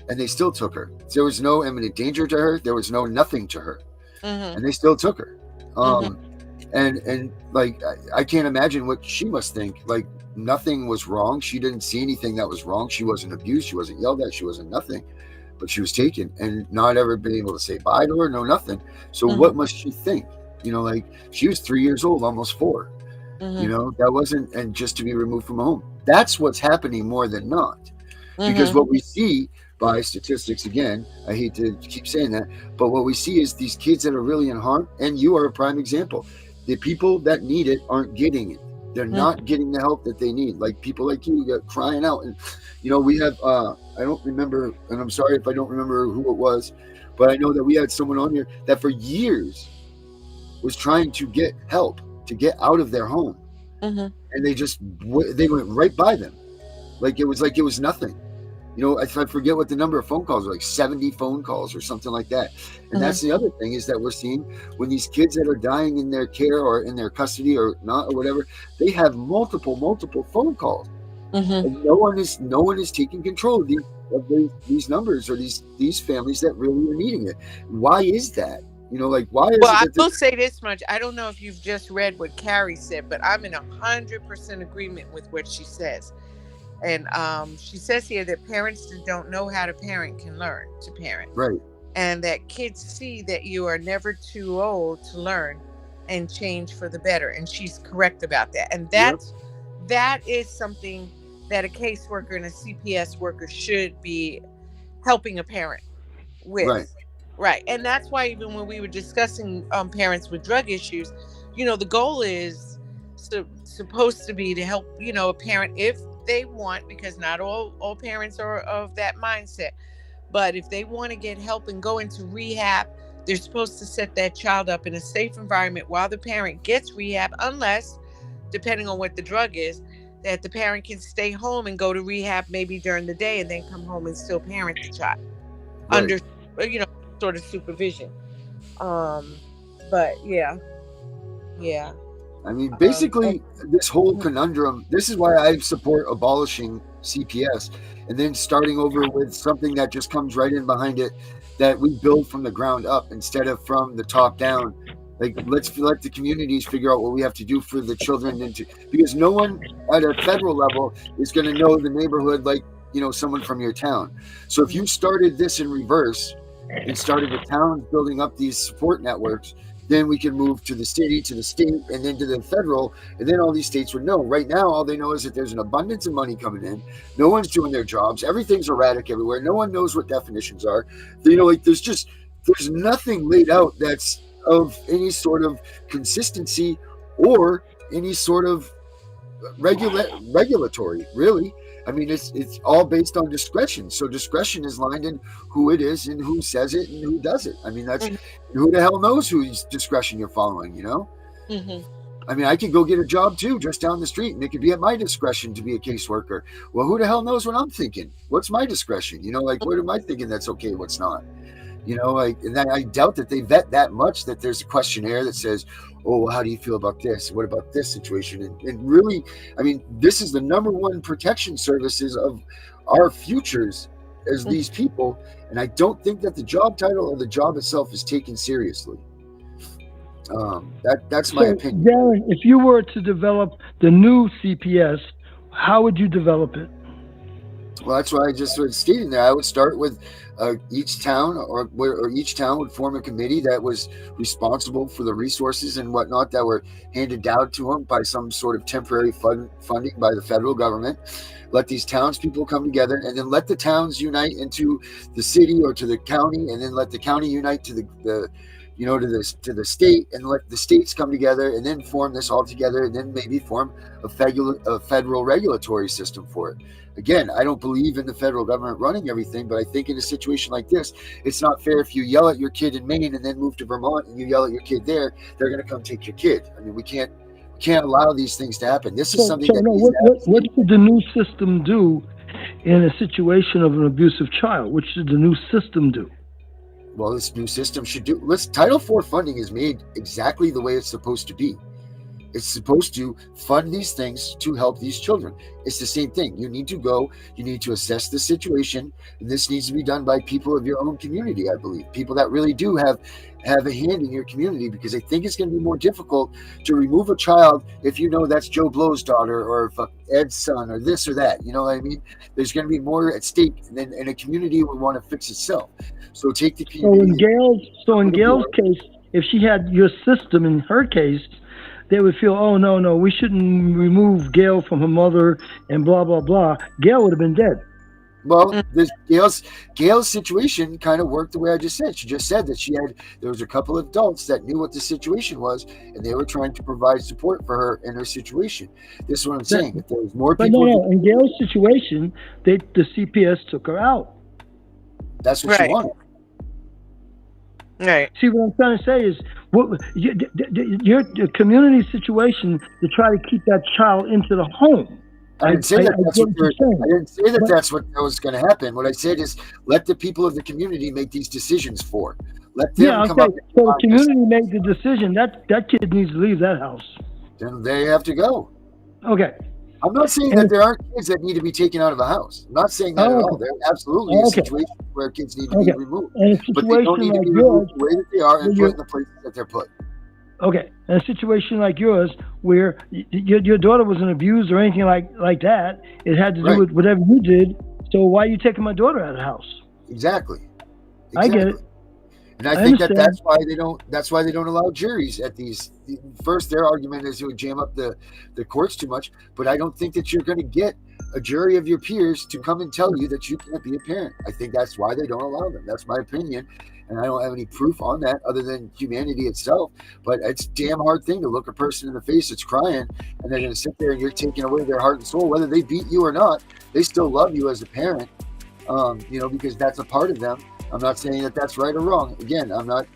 and they still took her. There was no imminent danger to her. There was no nothing to her, Mm-hmm. and they still took her. Mm-hmm. And like, I can't imagine what she must think. Like, nothing was wrong. She didn't see anything that was wrong. She wasn't abused. She wasn't yelled at. She wasn't nothing. But she was taken and not ever been able to say bye to her. No, nothing. So Mm-hmm. what must she think? Like, she was 3 years old, almost 4. Mm-hmm. That wasn't, and just to be removed from home. That's what's happening more than not. Because Mm-hmm. what we see by statistics, again, I hate to keep saying that, but what we see is these kids that are really in harm, and you are a prime example. The people that need it aren't getting it. They're not getting the help that they need. Like, people like you got crying out. And, we have, I don't remember, and I'm sorry if I don't remember who it was, but I know that we had someone on here that for years was trying to get help to get out of their home. Mm-hmm. And they went right by them. Like it was nothing. I forget what the number of phone calls were, like 70 phone calls or something like that. And that's the other thing, is that we're seeing when these kids that are dying in their care or in their custody or not or whatever, they have multiple phone calls. Mm-hmm. And no one is taking control of these numbers or these families that really are needing it. Why is that? Why is Well, it I that will say this much. I don't know if you've just read what Carrie said, but I'm in 100% agreement with what she says. And she says here that parents that don't know how to parent can learn to parent. right? And that kids see that you are never too old to learn and change for the better. And she's correct about that. And that is something that a caseworker and a CPS worker should be helping a parent with. Right. Right. And that's why even when we were discussing parents with drug issues, the goal is supposed to be to help, a parent if they want, because not all parents are of that mindset. But if they want to get help and go into rehab, they're supposed to set that child up in a safe environment while the parent gets rehab, unless, depending on what the drug is, that the parent can stay home and go to rehab maybe during the day and then come home and still parent the child under, sort of supervision. But yeah. I mean, basically, this whole conundrum, this is why I support abolishing CPS and then starting over with something that just comes right in behind it, that we build from the ground up instead of from the top down. Like, let's let the communities figure out what we have to do for the children, because no one at a federal level is going to know the neighborhood like, you know, someone from your town. So if you started this in reverse and started the towns building up these support networks, then we can move to the city, to the state, and then to the federal, and then all these states would know. Right now, all they know is that there's an abundance of money coming in. No one's doing their jobs. Everything's erratic everywhere. No one knows what definitions are. You know, like there's nothing laid out that's of any sort of consistency or any sort of regulatory, really. I mean, it's all based on discretion. So discretion is lined in who it is and who says it and who does it. I mean, that's who the hell knows whose discretion you're following, you know? I mean, I could go get a job too, just down the street, and it could be at my discretion to be a caseworker. Well, who the hell knows what I'm thinking? What's my discretion? You know, like, what am I thinking that's okay, what's not? You know, like, and I doubt that they vet that much, that there's a questionnaire that says, oh, well, how do you feel about this? What about this situation? And really, I mean, this is the number one protection services of our futures as these people. And I don't think that the job title or the job itself is taken seriously. That's my opinion. Darren, if you were to develop the new CPS, how would you develop it? Well, that's why I just was stating there. I would start with each town, or each town would form a committee that was responsible for the resources and whatnot that were handed down to them by some sort of temporary funding by the federal government. Let these townspeople come together, and then let the towns unite into the city or to the county, and then let the county unite to the state, and let the states come together and then form this all together, and then maybe form a federal regulatory system for it. Again, I don't believe in the federal government running everything, but I think in a situation like this, it's not fair if you yell at your kid in Maine and then move to Vermont and you yell at your kid there, they're going to come take your kid. I mean, we can't allow these things to happen. This is something what should the new system do in a situation of an abusive child? What should the new system do? Well, this new system should do. Title IV funding is made exactly the way it's supposed to be. It's supposed to fund these things to help these children. It's the same thing. You need to assess the situation, and this needs to be done by people of your own community, I believe. People that really do have a hand in your community, because I think it's going to be more difficult to remove a child if you know that's Joe Blow's daughter or Ed's son or this or that. You know what I mean? There's going to be more at stake, and a community will want to fix itself. So take the community. So in Gail's case, if she had your system in her case, they would feel, oh, no, we shouldn't remove Gail from her mother and blah, blah, blah. Gail would have been dead. Well, Gail's situation kind of worked the way I just said. She just said that there was a couple of adults that knew what the situation was, and they were trying to provide support for her in her situation. This is what I'm saying. If there was more people. No. In Gail's situation, the CPS took her out. That's what she wanted. Right. See, what I'm trying to say is, your community situation to try to keep that child into the home. I didn't say that's what was going to happen. What I said is, let the people of the community make these decisions for. Let them come up. So the community made the decision. That kid needs to leave that house. Then they have to go. Okay. I'm not saying that there aren't kids that need to be taken out of the house. I'm not saying that at all. There absolutely is situations where kids need to be removed. But they don't need to be removed the way that they are and put in the places that they're put. Okay. In a situation like yours, where your daughter wasn't abused or anything like that, it had to do with whatever you did. So why are you taking my daughter out of the house? Exactly. I get it. And I think that's why they don't allow juries at these. First, their argument is it would jam up the courts too much, but I don't think that you're going to get a jury of your peers to come and tell you that you can't be a parent. I think that's why they don't allow them. That's my opinion, and I don't have any proof on that other than humanity itself. But it's a damn hard thing to look a person in the face that's crying, and they're going to sit there and you're taking away their heart and soul, whether they beat you or not. They still love you as a parent, because that's a part of them. I'm not saying that that's right or wrong. Again, I'm not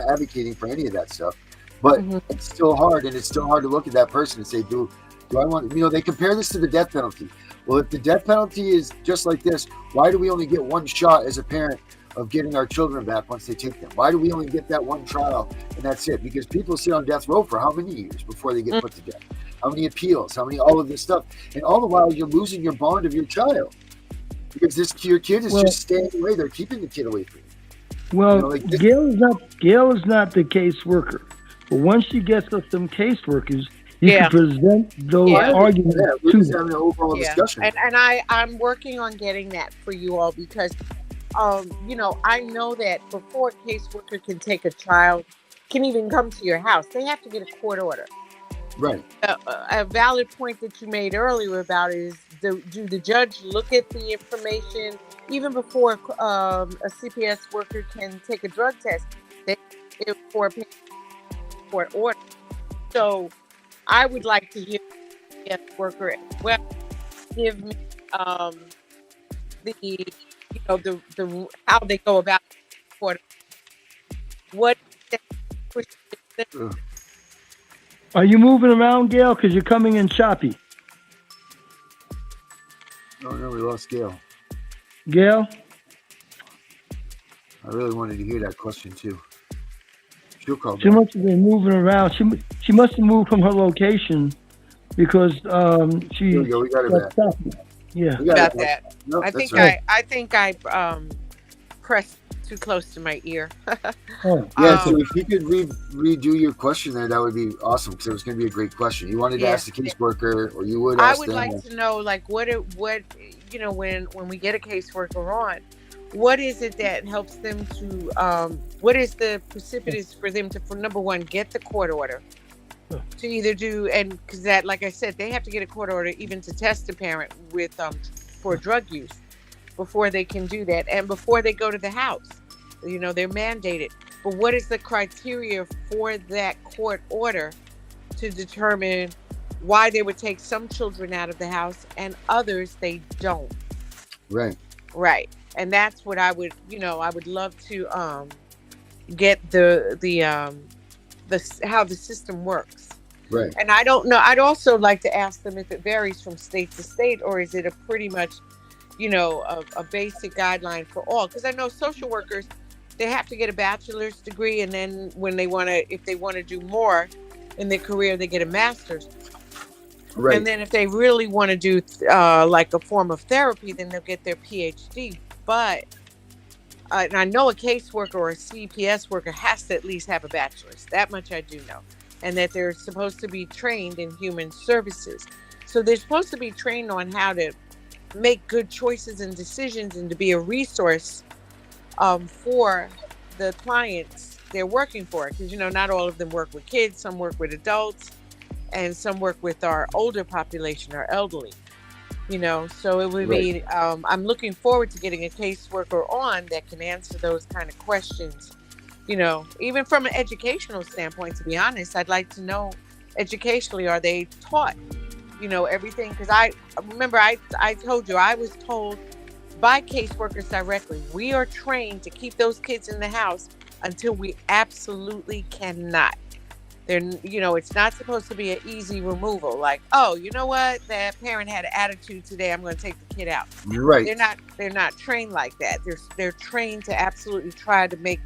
advocating for any of that stuff, but it's still hard, and it's still hard to look at that person and say, do I want, they compare this to the death penalty. Well, if the death penalty is just like this, why do we only get one shot as a parent of getting our children back once they take them? Why do we only get that one trial and that's it? Because people sit on death row for how many years before they get put to death? How many appeals? How many, all of this stuff? And all the while you're losing your bond of your child because your kid is just staying away. They're keeping the kid away from you. Well, You know, like this- Gail is not the caseworker. But once she gets us some caseworkers, you Yeah. can present those Yeah. arguments Yeah, we're to just them. having an overall discussion. And I'm working on getting that for you all because you know, I know that before a caseworker can take a child, can even come to your house, they have to get a court order. Right. A valid point that you made earlier about is do the judge look at the information even before a CPS worker can take a drug test? They for a court order. So I would like to hear the CPS worker as well give me the how they go about court. What Are you moving around, Gail? Because you're coming in choppy. Oh no, we lost Gail. Gail? I really wanted to hear that question too. She'll call She back. must have been moving around. She must have moved from her location because she Here we go. We got her got back. choppy. Yeah. We got about her back. that? No, I that's think right. I pressed too close to my ear. Oh, Yeah, so if you could redo your question there, that would be awesome because it was going to be a great question. You wanted to Yeah. ask the caseworker, or you would I ask would them. like to know, like, what you know, when we get a caseworker on, what is it that helps them to what is the precipitous for them to, for number one, get the court order to either do, and because that, like I said, they have to get a court order even to test a parent with for drug use before they can do that, and before they go to the house, you know, they're mandated. But what is the criteria for that court order to determine why they would take some children out of the house and others they don't? Right. Right. And that's what I would, you know, I would love to get the how the system works. Right. And I don't know. I'd also like to ask them if it varies from state to state, or is it a pretty much, you know, a basic guideline for all? Because I know social workers, they have to get a bachelor's degree, and then when they want to, if they want to do more in their career, they get a master's. Right. And then if they really want to do like a form of therapy, then they'll get their PhD. But and I know a caseworker or a CPS worker has to at least have a bachelor's. That much I do know. And that they're supposed to be trained in human services. So they're supposed to be trained on how to make good choices and decisions and to be a resource for the clients they're working for. Because, you know, not all of them work with kids. Some work with adults. And some work with our older population, our elderly. You know, so it would be, I'm looking forward to getting a caseworker on that can answer those kind of questions. You know, even from an educational standpoint, to be honest, I'd like to know educationally, are they taught, you know, everything? Because I remember I told you, I was told by caseworkers directly, we are trained to keep those kids in the house until we absolutely cannot. They're, you know, it's not supposed to be an easy removal. Like, oh, you know what? That parent had an attitude today. I'm going to take the kid out. Right. They're not trained like that. They're trained to absolutely try to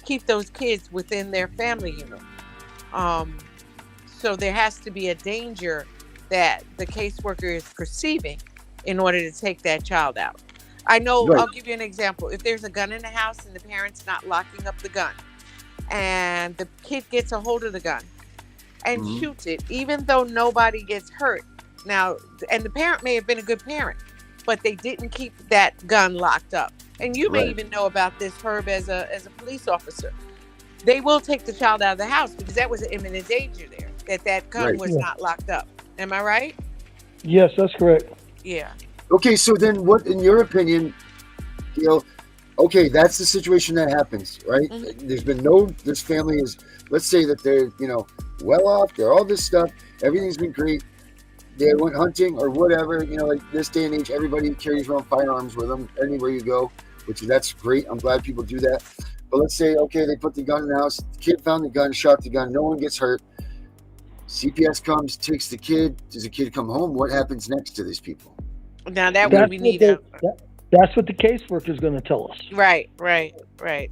keep those kids within their family unit. So there has to be a danger that the caseworker is perceiving in order to take that child out. I know. Right. I'll give you an example. If there's a gun in the house and the parent's not locking up the gun, and the kid gets a hold of the gun and shoots it, even though nobody gets hurt. Now, and the parent may have been a good parent, but they didn't keep that gun locked up. And you may even know about this, Herb, as a police officer. They will take the child out of the house because that was an imminent danger there, that gun was not locked up. Am I right? Yes, that's correct. Yeah. Okay, so then what, in your opinion, you know, okay, that's the situation that happens, right? There's been this family is, let's say that they're, you know, well off, they're all this stuff, everything's been great. They went hunting or whatever, you know, like this day and age, everybody carries around firearms with them anywhere you go, that's great. I'm glad people do that. But let's say, okay, they put the gun in the house, the kid found the gun, shot the gun, no one gets hurt. CPS comes, takes the kid. Does the kid come home? What happens next to these people? Now that would we need. That's what the caseworker is going to tell us. Right.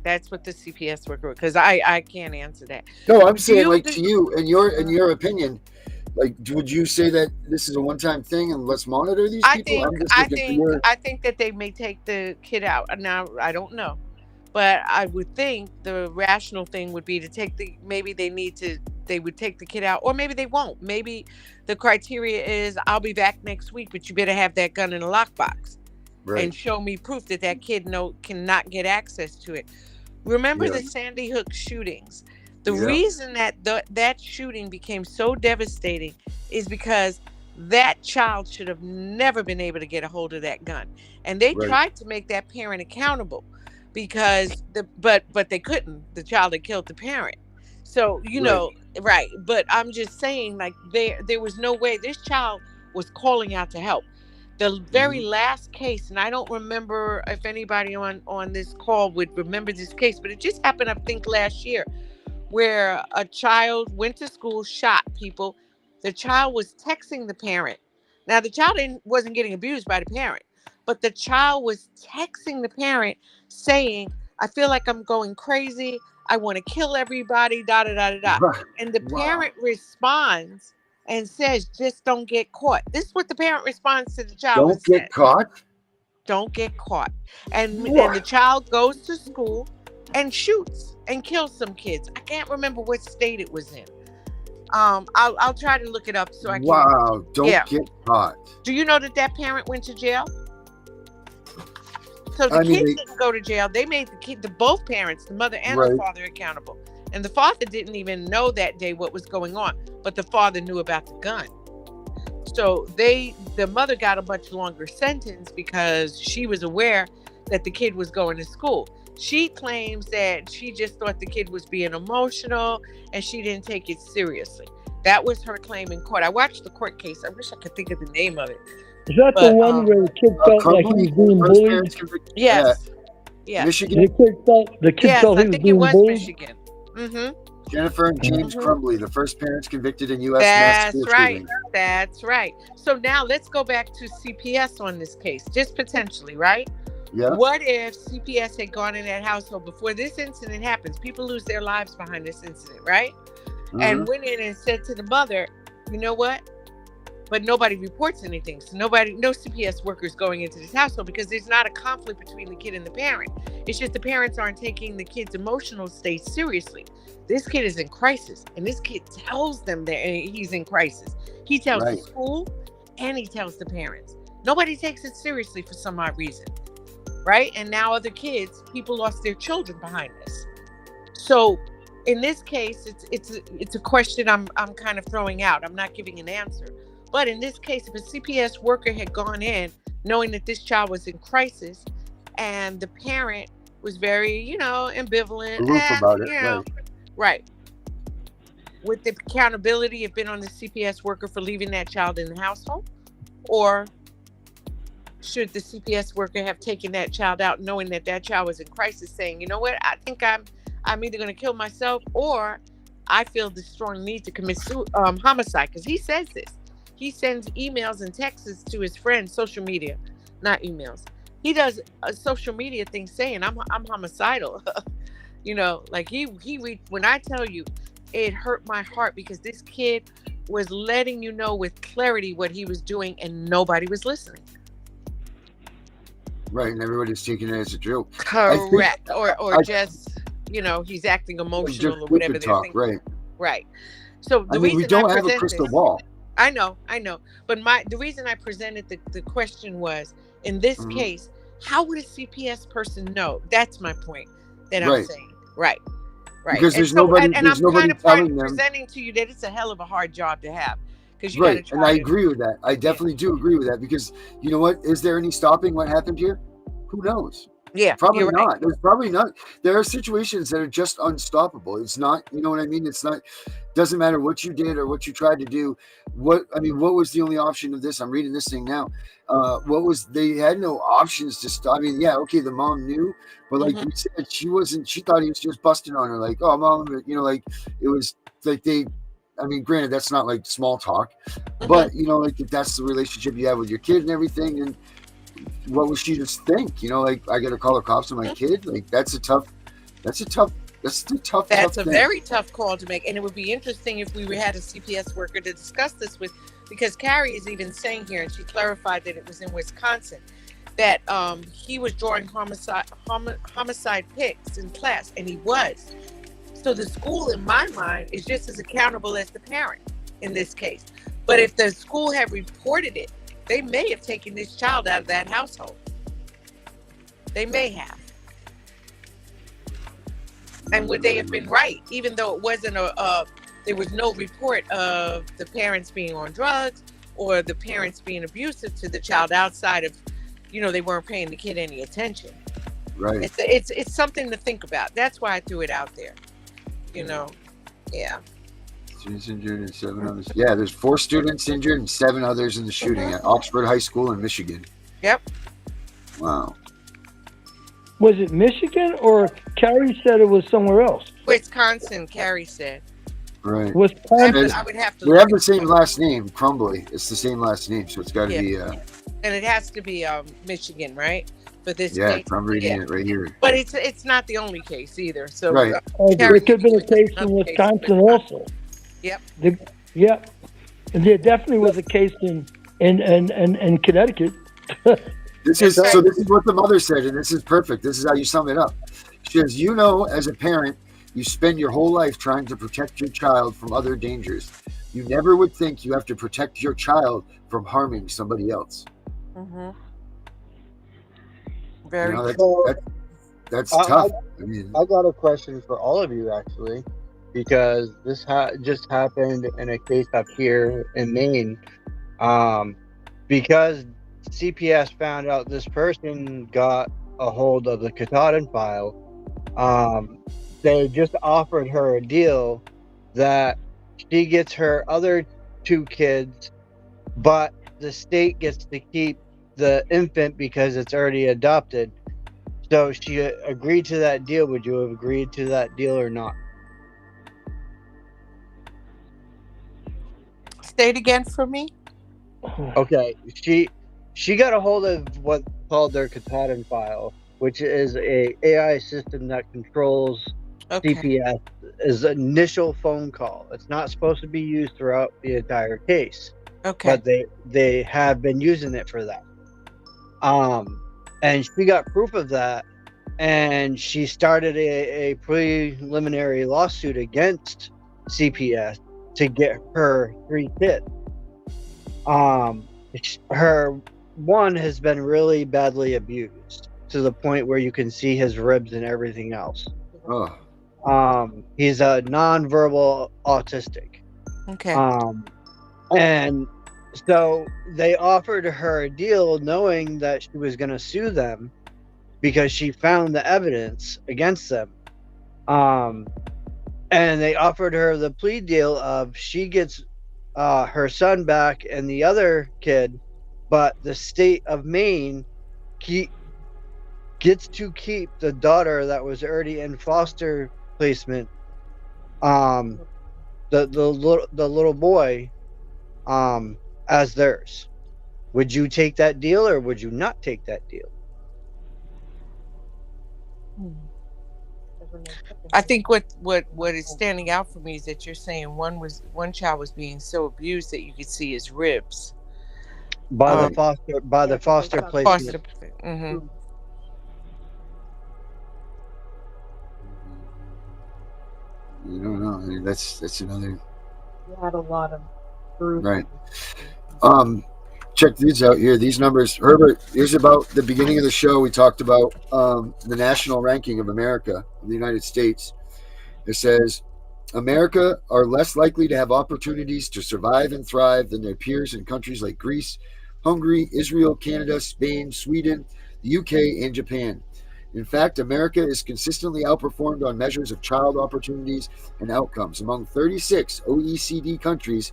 That's what the CPS worker, because I can't answer that. No, I'm saying, like, to you, in your opinion, like, would you say that this is a one-time thing and let's monitor these people? I think that they may take the kid out. Now, I don't know, but I would think the rational thing would be to maybe they would take the kid out, or maybe they won't. Maybe the criteria is, I'll be back next week, but you better have that gun in a lockbox. Right. And show me proof that kid cannot get access to it. Remember the Sandy Hook shootings? The reason that that shooting became so devastating is because that child should have never been able to get a hold of that gun. And they tried to make that parent accountable because but they couldn't. The child had killed the parent. So, you know, but I'm just saying, like, there was no way. This child was calling out to help. The very last case, and I don't remember if anybody on this call would remember this case, but it just happened, I think, last year, where a child went to school, shot people. The child was texting the parent. Now, the child wasn't getting abused by the parent, but the child was texting the parent saying, I feel like I'm going crazy. I want to kill everybody, da da da da da. And the parent responds and says, just don't get caught. This is what the parent responds to the child. Don't get caught? Don't get caught. And the child goes to school and shoots and kills some kids. I can't remember what state it was in. I'll try to look it up so I can. Wow, don't get caught. Do you know that parent went to jail? So the kids didn't go to jail. They made both parents, the mother and the father, accountable. And the father didn't even know that day what was going on, but the father knew about the gun. So the mother got a much longer sentence because she was aware that the kid was going to school. She claims that she just thought the kid was being emotional and she didn't take it seriously. That was her claim in court. I watched the court case. I wish I could think of the name of it. Is that the one where the kid felt like he was being bullied? Yes. Yeah. Michigan? The kid felt he was being bullied? Michigan. Mm-hmm. Jennifer and James Crumbly, the first parents convicted in U.S. mass school shooting. That's right. So now let's go back to CPS on this case, just potentially, right? Yeah. What if CPS had gone in that household before this incident happens? People lose their lives behind this incident, right? Mm-hmm. And went in and said to the mother, you know what? But nobody reports anything. So no CPS workers going into this household because there's not a conflict between the kid and the parent. It's just the parents aren't taking the kid's emotional state seriously. This kid is in crisis, and this kid tells them that he's in crisis. He tells the school and he tells the parents. Nobody takes it seriously for some odd reason, right? And now other kids, people lost their children behind this. So in this case, it's a question I'm kind of throwing out. I'm not giving an answer. But in this case, if a CPS worker had gone in knowing that this child was in crisis and the parent was very, ambivalent. About it, right. Would the accountability have been on the CPS worker for leaving that child in the household? Or should the CPS worker have taken that child out knowing that child was in crisis, saying, you know what, I think I'm either going to kill myself or I feel the strong need to commit homicide? Because he says this. He sends emails and texts to his friends, social media, not emails. He does a social media thing saying, I'm homicidal. Like when I tell you, it hurt my heart because this kid was letting you know with clarity what he was doing and nobody was listening. Right, and everybody's taking it as a joke. Correct. He's acting emotional or whatever they're thinking. Right. So the reason we don't have a crystal ball. I know. But the reason I presented the question was, in this case, how would a CPS person know? That's my point that I'm saying. Right. Because there's nobody telling them. Presenting to you that it's a hell of a hard job to have. Right, and I agree with that. I definitely do agree with that because you know what? Is there any stopping what happened here? Who knows? Yeah, probably not. Right. There's probably not. There are situations that are just unstoppable. It's not, you know what I mean? It's not, doesn't matter what you did or what you tried to do. What was the only option of this? I'm reading this thing now. They had no options to stop. I mean, yeah, okay, the mom knew, but like you said, she thought he was just busting on her. Like, oh, mom, like it was like granted, that's not like small talk, but like if that's the relationship you have with your kid and everything, and what would she just think? You know, like, I got to call the cops on my kid. Like, that's a tough thing. Very tough call to make. And it would be interesting if we had a CPS worker to discuss this with, because Carrie is even saying here, and she clarified that it was in Wisconsin, that he was drawing homicide pics in class, and he was. So the school, in my mind, is just as accountable as the parent in this case. But if the school had reported it, they may have taken this child out of that household. They may have. And would they have been right, even though it wasn't there was no report of the parents being on drugs or the parents being abusive to the child outside of, they weren't paying the kid any attention. Right. It's something to think about. That's why I threw it out there. Yeah. Students injured and 7 others. Yeah, there's 4 students injured and 7 others in the shooting at Oxford High School in Michigan. Yep. Wow. Was it Michigan, or Carrie said it was somewhere else? Wisconsin, Carrie said. Right. Wisconsin. I would have to. They have the same last name, Crumbly. It's the same last name, so it's got to be. And it has to be Michigan, right? For this Yeah, case. I'm reading it right here. But it's not the only case either. So right. There could have been a case in Wisconsin also. Yep. And there definitely was a case in Connecticut. This is what the mother said, and this is perfect. This is how you sum it up. She says, as a parent, you spend your whole life trying to protect your child from other dangers. You never would think you have to protect your child from harming somebody else. Mm-hmm. That's tough. I got a question for all of you, actually, because this just happened in a case up here in Maine. Because CPS found out this person got a hold of the Katahdin file, they just offered her a deal that she gets her other 2 kids, but the state gets to keep the infant because it's already adopted. So she agreed to that deal. Would you have agreed to that deal or not? Say it again for me. Okay, she got a hold of what's called their Katahdin file, which is a AI system that controls CPS's initial phone call. It's not supposed to be used throughout the entire case. Okay. But they have been using it for that. And she got proof of that, and she started a preliminary lawsuit against CPS to get her 3 kids. Her one has been really badly abused to the point where you can see his ribs and everything else. Oh. He's a nonverbal autistic. Okay. And so they offered her a deal knowing that she was going to sue them because she found the evidence against them. And they offered her the plea deal of she gets her son back and the other kid, but the state of Maine gets to keep the daughter that was already in foster placement, the little boy, as theirs. Would you take that deal or would you not take that deal? I think what is standing out for me is that you're saying one child was being so abused that you could see his ribs by the foster placement. Mm-hmm. You don't know. I mean, that's another. You had a lot of proof. Right. Check these out here. These numbers, Herbert. Here's about the beginning of the show. We talked about the national ranking of America, of the United States. It says America are less likely to have opportunities to survive and thrive than their peers in countries like Greece, Hungary, Israel, Canada, Spain, Sweden, the UK, and Japan. In fact, America is consistently outperformed on measures of child opportunities and outcomes. Among 36 OECD countries,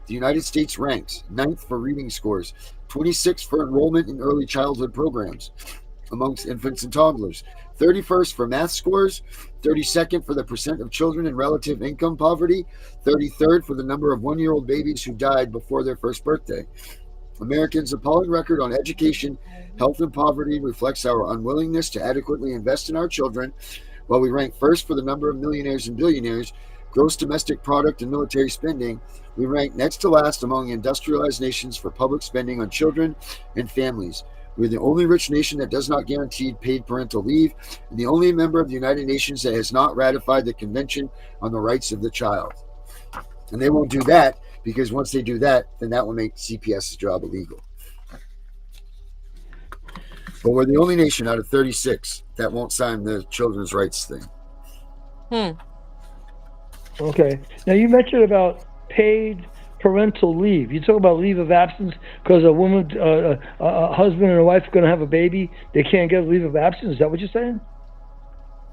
the United States ranks 9th for reading scores, 26th for enrollment in early childhood programs amongst infants and toddlers, 31st for math scores, 32nd for the percent of children in relative income poverty, 33rd for the number of 1-year-old babies who died before their first birthday. Americans' appalling record on education, health, and poverty reflects our unwillingness to adequately invest in our children. While we rank first for the number of millionaires and billionaires, gross domestic product, and military spending, we rank next to last among industrialized nations for public spending on children and families. We're the only rich nation that does not guarantee paid parental leave, and the only member of the United Nations that has not ratified the Convention on the Rights of the Child. And they won't do that because once they do that, then that will make CPS's job illegal. But we're the only nation out of 36 that won't sign the children's rights thing. Okay. Now you mentioned about paid parental leave. You talk about leave of absence because a woman, a husband and a wife are going to have a baby. They can't get a leave of absence. Is that what you're saying?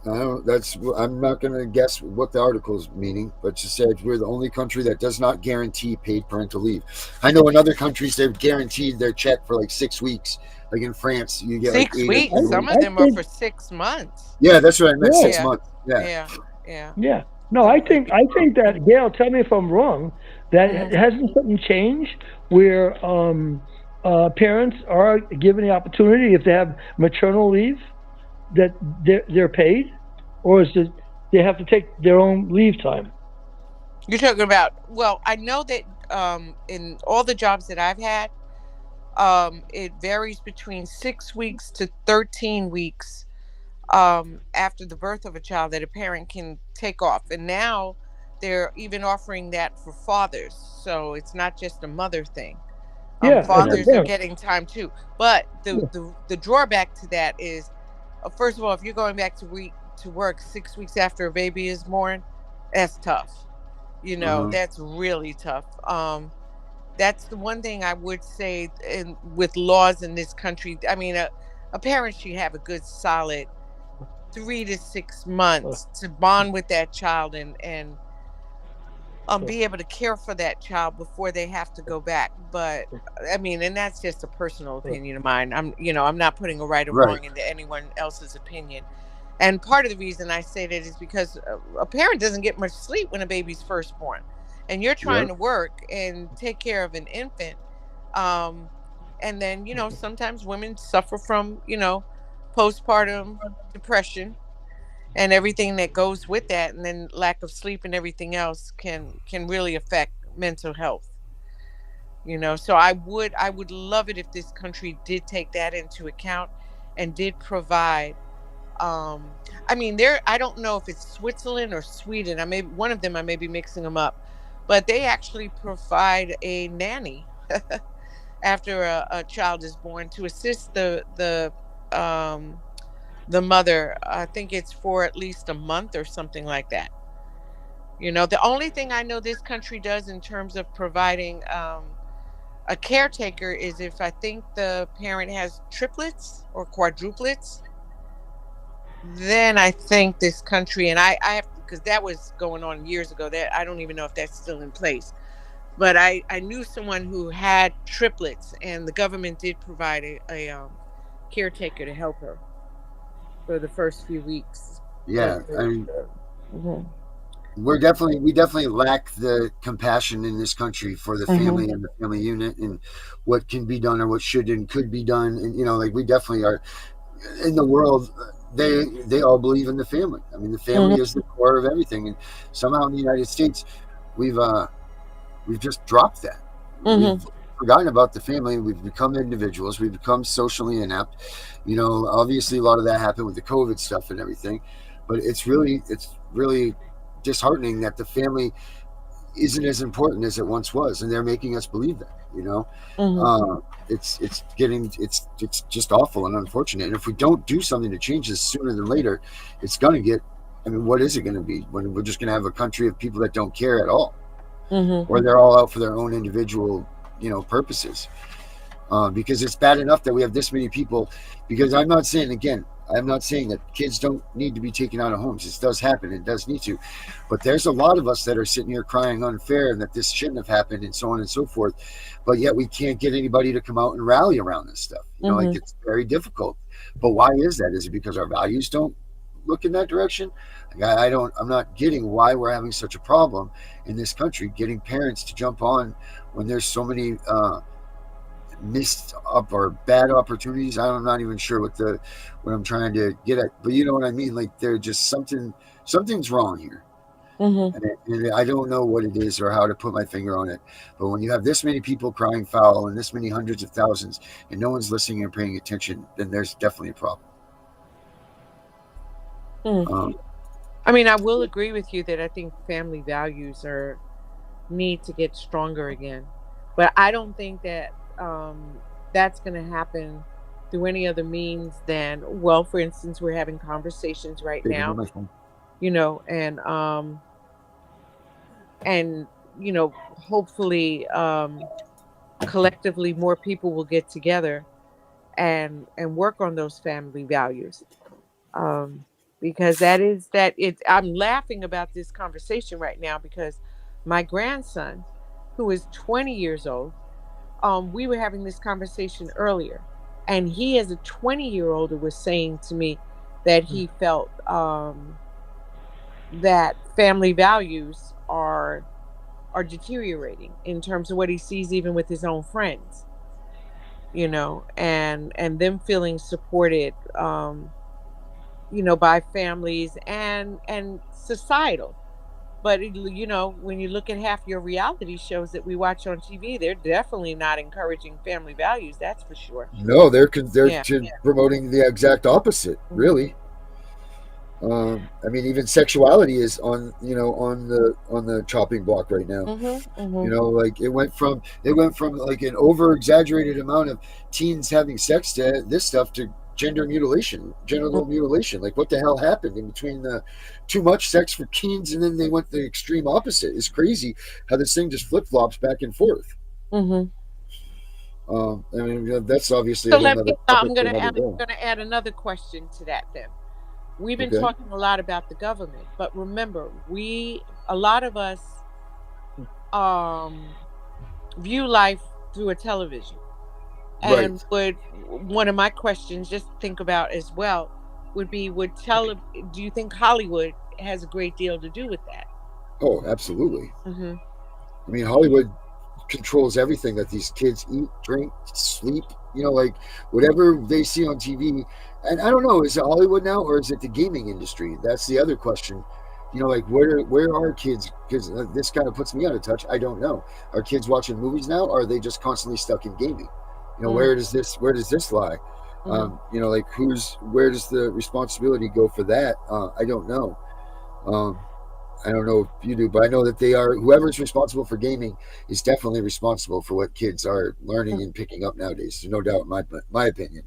I'm not going to guess what the article is meaning, but she said we're the only country that does not guarantee paid parental leave. I know in other countries they've guaranteed their check for like 6 weeks. Like in France, you get 6 like weeks. Some of them are for 6 months. Yeah, that's what I meant. Yeah. 6 months. Yeah. No, I think that, Gail, tell me if I'm wrong, that hasn't something changed where parents are given the opportunity, if they have maternal leave, that they're paid, or is it they have to take their own leave time? You're talking about, well, I know that in all the jobs that I've had, it varies between 6 weeks to 13 weeks after the birth of a child that a parent can take off. And now they're even offering that for fathers. So it's not just a mother thing. Fathers are getting time too. But the drawback to that is, first of all, if you're going back to work 6 weeks after a baby is born, that's tough. That's really tough. That's the one thing I would say with laws in this country. I mean, a parent should have a good solid 3 to 6 months to bond with that child and be able to care for that child before they have to go back. But I mean, and that's just a personal opinion of mine. I'm not putting a right or wrong into anyone else's opinion. And part of the reason I say that is because a parent doesn't get much sleep when a baby's first born, and you're trying to work and take care of an infant. And then, sometimes women suffer from, postpartum depression and everything that goes with that, and then lack of sleep and everything else can really affect mental health. So I would love it if this country did take that into account and did provide. I mean, I don't know if it's Switzerland or Sweden. One of them, I may be mixing them up, but they actually provide a nanny after a child is born to assist the mother. I think it's for at least a month or something like that. The only thing I know this country does in terms of providing a caretaker is if I think the parent has triplets or quadruplets, then I think this country, and I have, because that was going on years ago, that I don't even know if that's still in place. But I knew someone who had triplets, and the government did provide a caretaker to help her for the first few weeks. Yeah, I mean, we definitely lack the compassion in this country for the family and the family unit and what can be done or what should and could be done. And we definitely are in the world. They all believe in the family. I mean, the family is the core of everything, and somehow in the United States, we've just dropped that. We've forgotten about the family. We've become individuals. We've become socially inept. Obviously a lot of that happened with the COVID stuff and everything, but it's really disheartening that the family isn't as important as it once was, and they're making us believe that. It's just awful and unfortunate. And if we don't do something to change this sooner than later, it's going to get. I mean, what is it going to be when we're just going to have a country of people that don't care at all, or they're all out for their own individual, purposes? Because it's bad enough that we have this many people. Because I'm not saying that kids don't need to be taken out of homes. This does happen. It does need to. But there's a lot of us that are sitting here crying unfair and that this shouldn't have happened and so on and so forth. But yet we can't get anybody to come out and rally around this stuff. It's very difficult. But why is that? Is it because our values don't look in that direction? I'm not getting why we're having such a problem in this country getting parents to jump on when there's so many missed up or bad opportunities. I'm not even sure what I'm trying to get at, but you know what I mean. Like they're just something's wrong here, and I don't know what it is or how to put my finger on it. But when you have this many people crying foul and this many hundreds of thousands, and no one's listening and paying attention, then there's definitely a problem. I mean, I will agree with you that I think family values need to get stronger again, but I don't think that that's going to happen through any other means than, well, for instance, we're having conversations right now, you know, and you know, hopefully collectively more people will get together and work on those family values. Because I'm laughing about this conversation right now because my grandson, who is 20 years old, we were having this conversation earlier, and he, as a 20-year-old, was saying to me that he felt that family values are deteriorating in terms of what he sees even with his own friends, you know, and them feeling supported, you know, by families and societal. But you know, when you look at half your reality shows that we watch on TV, they're definitely not encouraging family values. That's for sure. No, they're Yeah. promoting the exact opposite, really. I mean, even sexuality is on the chopping block right now. You know, like it went from like an over exaggerated amount of teens having sex to this stuff to genital mutilation. Like, what the hell happened in between the too much sex for teens and then they went the extreme opposite? It's crazy how this thing just flip flops back and forth. I mean, that's obviously So I'm going to add another question to that then. We've been talking a lot about the government, but remember, a lot of us view life through a television. And one of my questions, just think about as well, would be, do you think Hollywood has a great deal to do with that? Oh, absolutely. I mean, Hollywood controls everything that these kids eat, drink, sleep, you know, like whatever they see on TV. And I don't know, is it Hollywood now or is it the gaming industry? That's the other question. You know, like where are kids? Because this kind of puts me out of touch. I don't know. Are kids watching movies now, or are they just constantly stuck in gaming? You know, where does this lie? You know, like where does the responsibility go for that? I don't know. I don't know if you do, but I know that whoever's responsible for gaming is definitely responsible for what kids are learning and picking up nowadays. There's no doubt in my opinion.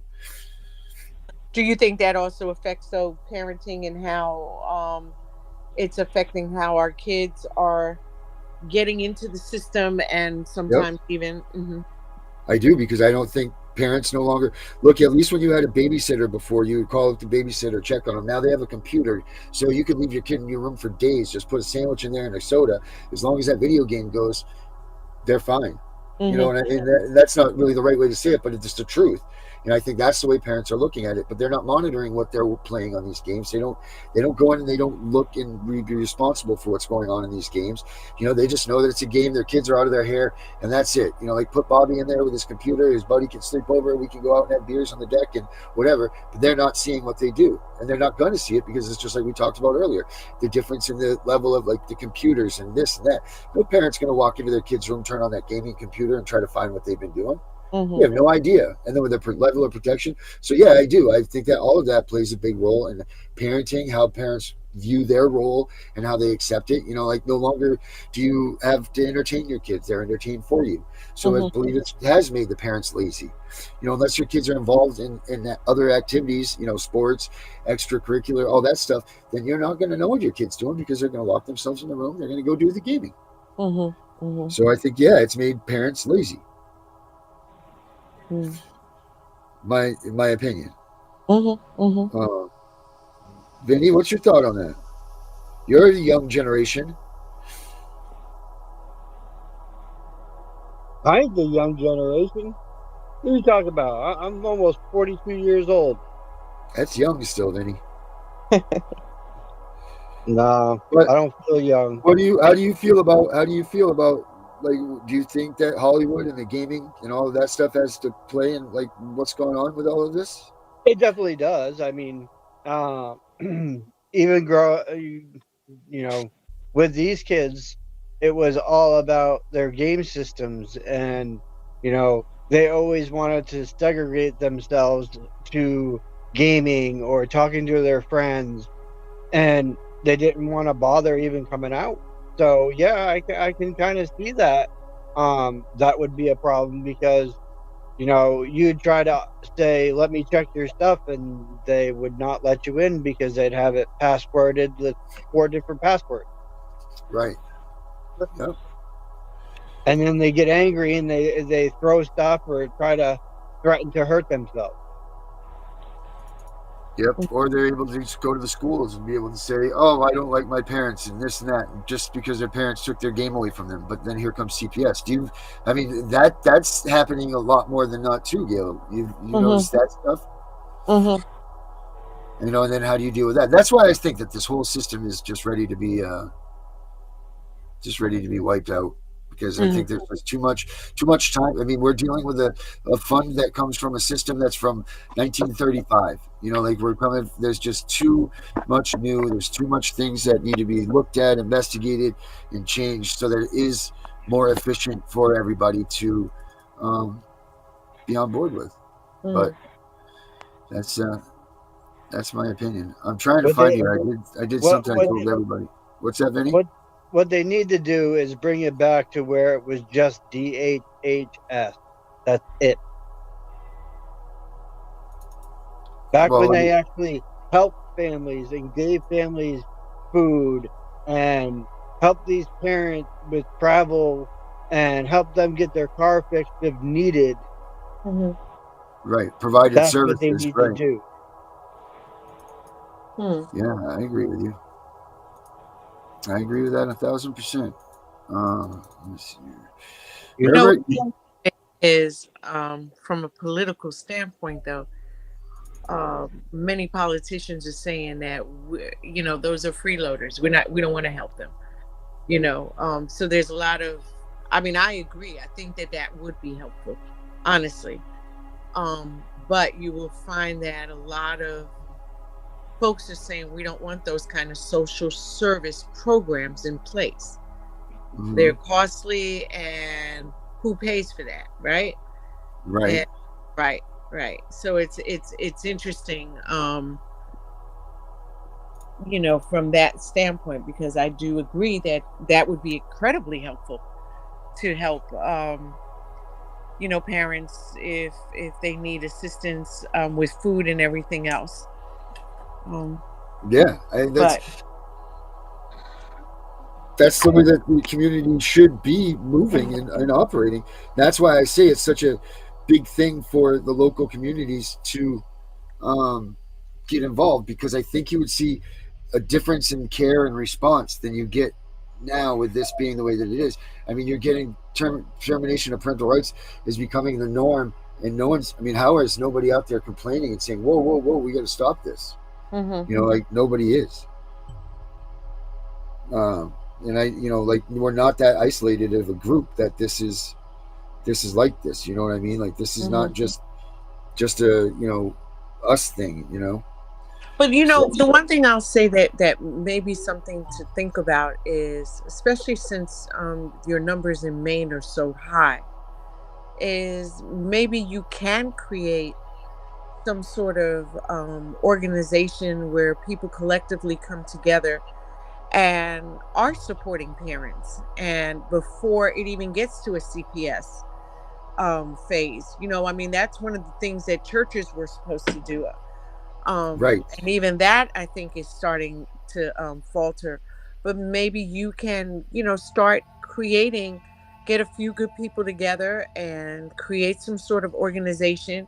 Do you think that also affects parenting and how it's affecting how our kids are getting into the system and sometimes even? I do, because I don't think parents no longer look. At least when you had a babysitter before, you would call up the babysitter, check on them. Now they have a computer, so you could leave your kid in your room for days, just put a sandwich in there and a soda. As long as that video game goes, they're fine. You know, and that's not really the right way to say it, but it's the truth. And I think that's the way parents are looking at it. But they're not monitoring what they're playing on these games. They don't go in and they don't look and be responsible for what's going on in these games. You know, they just know that it's a game. Their kids are out of their hair, and that's it. You know, like put Bobby in there with his computer. His buddy can sleep over. We can go out and have beers on the deck and whatever. But they're not seeing what they do, and they're not going to see it because it's just like we talked about earlier. The difference in the level of like the computers and this and that. No parent's going to walk into their kid's room, turn on that gaming computer, and try to find what they've been doing. We have no idea. And then with the level of protection. So yeah, I do. I think that all of that plays a big role in parenting, how parents view their role and how they accept it. You know, like no longer do you have to entertain your kids. They're entertained for you. So I believe it has made the parents lazy. You know, unless your kids are involved in other activities, you know, sports, extracurricular, all that stuff, then you're not going to know what your kid's doing because they're going to lock themselves in the room. They're going to go do the gaming. So I think, yeah, it's made parents lazy. My opinion. Vinny, what's your thought on that? You're the young generation. I'm the young generation. What are you talking about? I'm almost 42 years old. That's young still, Vinny. No, I don't feel young. How do you feel about like, do you think that Hollywood and the gaming and all of that stuff has to play in like what's going on with all of this? It definitely does. I mean, uh, even with these kids, it was all about their game systems, and they always wanted to segregate themselves to gaming or talking to their friends, and they didn't want to bother even coming out. So yeah, I can kind of see that. That would be a problem because you'd try to say, "Let me check your stuff," and they would not let you in because they'd have it passworded with 4 different passwords. Right. Yep. And then they get angry and they throw stuff or try to threaten to hurt themselves. Yep. Or they're able to just go to the schools and be able to say, "Oh, I don't like my parents and this and that," just because their parents took their game away from them. But then here comes CPS. I mean, that's happening a lot more than not too, Gail. You notice that stuff? Mm-hmm. And then how do you deal with that? That's why I think that this whole system is just ready to be wiped out. Because I think there's too much time. I mean, we're dealing with a fund that comes from a system that's from 1935. There's just too much new. There's too much things that need to be looked at, investigated, and changed so that it is more efficient for everybody to be on board with. But that's my opinion. I'm trying to find you. I did something I told everybody. What's that, Vinny? What they need to do is bring it back to where it was just DHHS. That's it. When they actually helped families and gave families food and helped these parents with travel and helped them get their car fixed if needed. Mm-hmm. Right. Provided That's services. What they need right. to do. Yeah, I agree with you. I agree with that 1,000%. Let me see here. Is from a political standpoint, though, many politicians are saying that those are freeloaders. We don't want to help them. So there's a lot of. I mean, I agree. I think that would be helpful, honestly. But you will find that a lot of folks are saying we don't want those kind of social service programs in place. Mm-hmm. They're costly, and who pays for that, right? Right. And, right. So it's interesting, from that standpoint, because I do agree that would be incredibly helpful to help, parents if they need assistance with food and everything else. Yeah, that's the way that the community should be moving and operating. That's why I say it's such a big thing for the local communities to get involved, because I think you would see a difference in care and response than you get now with this being the way that it is. I mean, you're getting termination of parental rights is becoming the norm, and how is nobody out there complaining and saying, whoa, we got to stop this? Mm-hmm. Nobody is. And we're not that isolated of a group that this is like this. You know what I mean? This is not just a us thing. But the one thing I'll say that may be something to think about is, especially since your numbers in Maine are so high, is maybe you can create some sort of organization where people collectively come together and are supporting parents, and before it even gets to a CPS phase. That's one of the things that churches were supposed to do. Right. And even that, I think, is starting to falter. But maybe you can, start get a few good people together and create some sort of organization.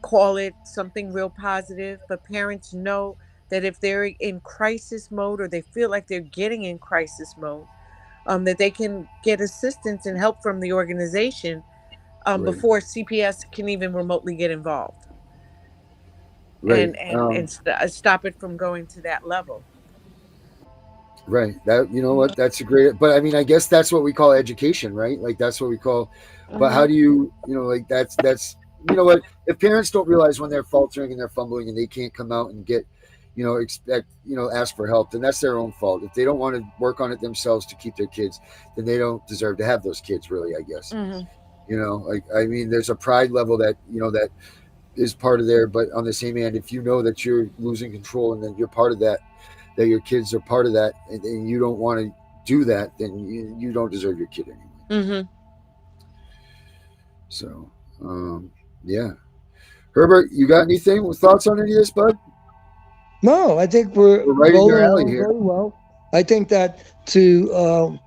Call it something real positive, but parents know that if they're in crisis mode, or they feel like they're getting in crisis mode, that they can get assistance and help from the organization before CPS can even remotely get involved. Right. And stop it from going to that level. Right. That, you know what? That's a great, but I mean, I guess that's what we call education, right? Like that's what we call, but how do you, like that's, you know what? If parents don't realize when they're faltering and they're fumbling and they can't come out and get, expect, ask for help, then that's their own fault. If they don't want to work on it themselves to keep their kids, then they don't deserve to have those kids, really, I guess. Like, I mean, there's a pride level that, that is part of there, but on the same hand, if you know that you're losing control and then you're part of that, that your kids are part of that, and you don't want to do that, then you don't deserve your kid anyway. So, yeah. Herbert, you got anything with thoughts on any of this, bud? No, I think we're right in your rolling alley along here. very well. I think that to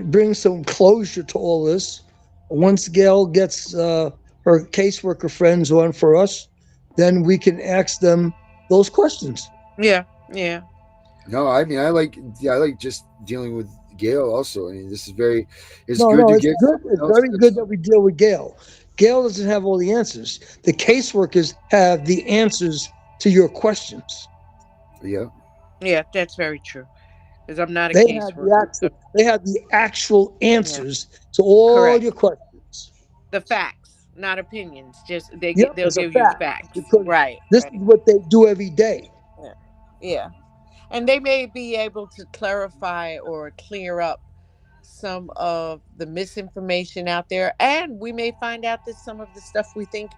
bring some closure to all this, once Gail gets her caseworker friends on for us, then we can ask them those questions. Yeah. No, I mean, I like just dealing with Gail also. I mean, this is very, It's very good that we deal with Gail. Gail doesn't have all the answers. The caseworkers have the answers to your questions. Yeah, that's very true. Because I'm not a They have the actual answers to all your questions. The facts, not opinions. Just they'll give you facts. Right. This is what they do every day. Yeah. And they may be able to clarify or clear up some of the misinformation out there. And we may find out that some of the stuff we think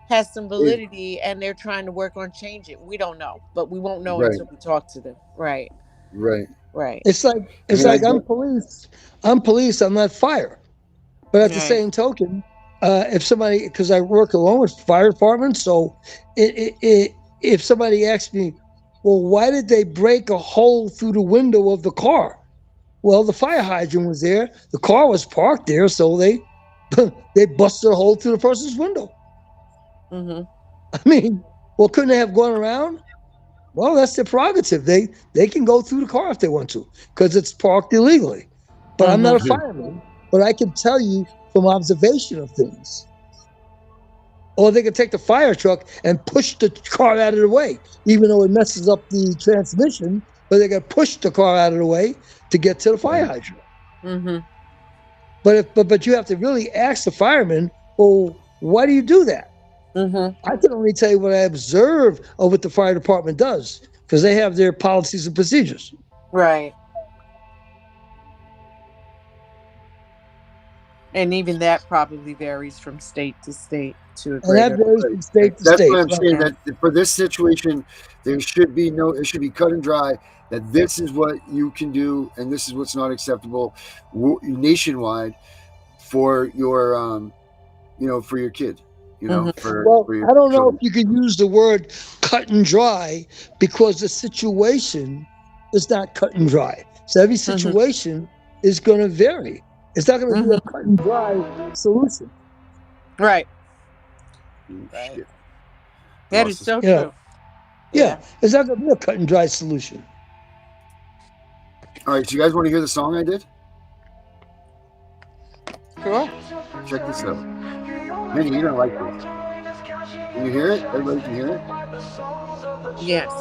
has some validity and they're trying to work on change it. We don't know, but we won't know until we talk to them. Right. It's like I'm police. I'm police. I'm not fire. But at the same token, if somebody, because I work along with fire departments, so if somebody asks me, well, why did they break a hole through the window of the car? Well, the fire hydrant was there. The car was parked there, so they busted a hole through the person's window. I mean, well, couldn't they have gone around? Well, that's their prerogative. They can go through the car if they want to, because it's parked illegally. But I'm not a fireman, but I can tell you from observation of things. Or they could take the fire truck and push the car out of the way, even though it messes up the transmission, but they could push the car out of the way to get to the fire hydrant. But you have to really ask the fireman, well, why do you do that? I can only tell you what I observe of what the fire department does, because they have their policies and procedures. Right. And even that probably varies from state to state to a greater. And that varies from state to state. That's what I'm saying. That for this situation, it should be cut and dry. That this is what you can do, and this is what's not acceptable nationwide for your, for your kid. I don't know if you could use the word cut and dry, because the situation is not cut and dry. So every situation is going to vary. It's not going to be a cut and dry solution. Right. That is so true. Yeah, it's not going to be a cut and dry solution. All right, so you guys want to hear the song I did? Sure. Check this out. Man, you're gonna like this. Can you hear it? Everybody can hear it? Yes.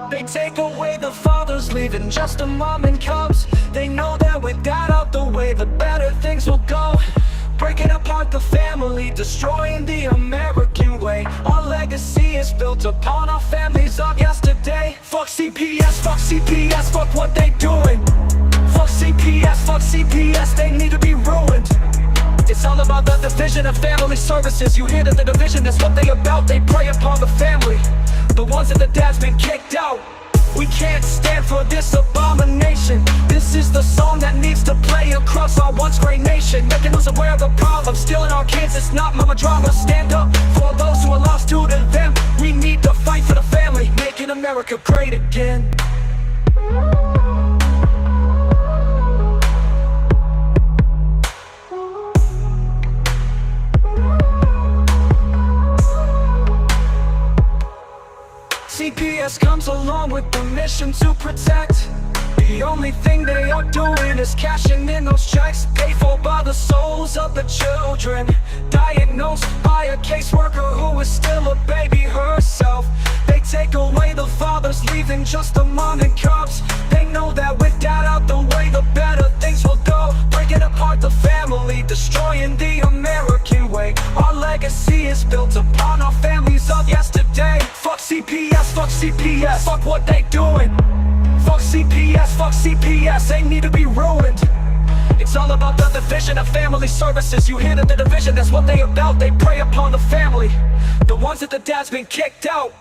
They take away the fathers, leaving just a mom and cubs. They know that with that out the way, the better things will go. Breaking apart the family, destroying the American way. Our legacy is built upon our families of yesterday. Fuck CPS, fuck what they doing. Fuck CPS, they need to be ruined. It's all about the division of family services. You hear that the division is what they about. They prey upon the family, the ones that the dad's been kicked out. We can't stand for this abomination. This is the song that needs to play across our once great nation, making us aware of the problem. Stealing our kids, it's not mama drama. Stand up for those who are lost due to them. We need to fight for the family, making America great again. CPS comes along with the mission to protect. The only thing they are doing is cashing in those checks, paid for by the souls of the children, diagnosed by a caseworker who is still a baby herself. They take away just a mom and cubs. They know that with dad out the way, the better things will go. Breaking apart the family, destroying the American way. Our legacy is built upon our families of yesterday. Fuck CPS, fuck CPS, fuck what they doing. Fuck CPS, they need to be ruined. It's all about the division of family services. You hear the division, that's what they about. They prey upon the family, the ones that the dad's been kicked out.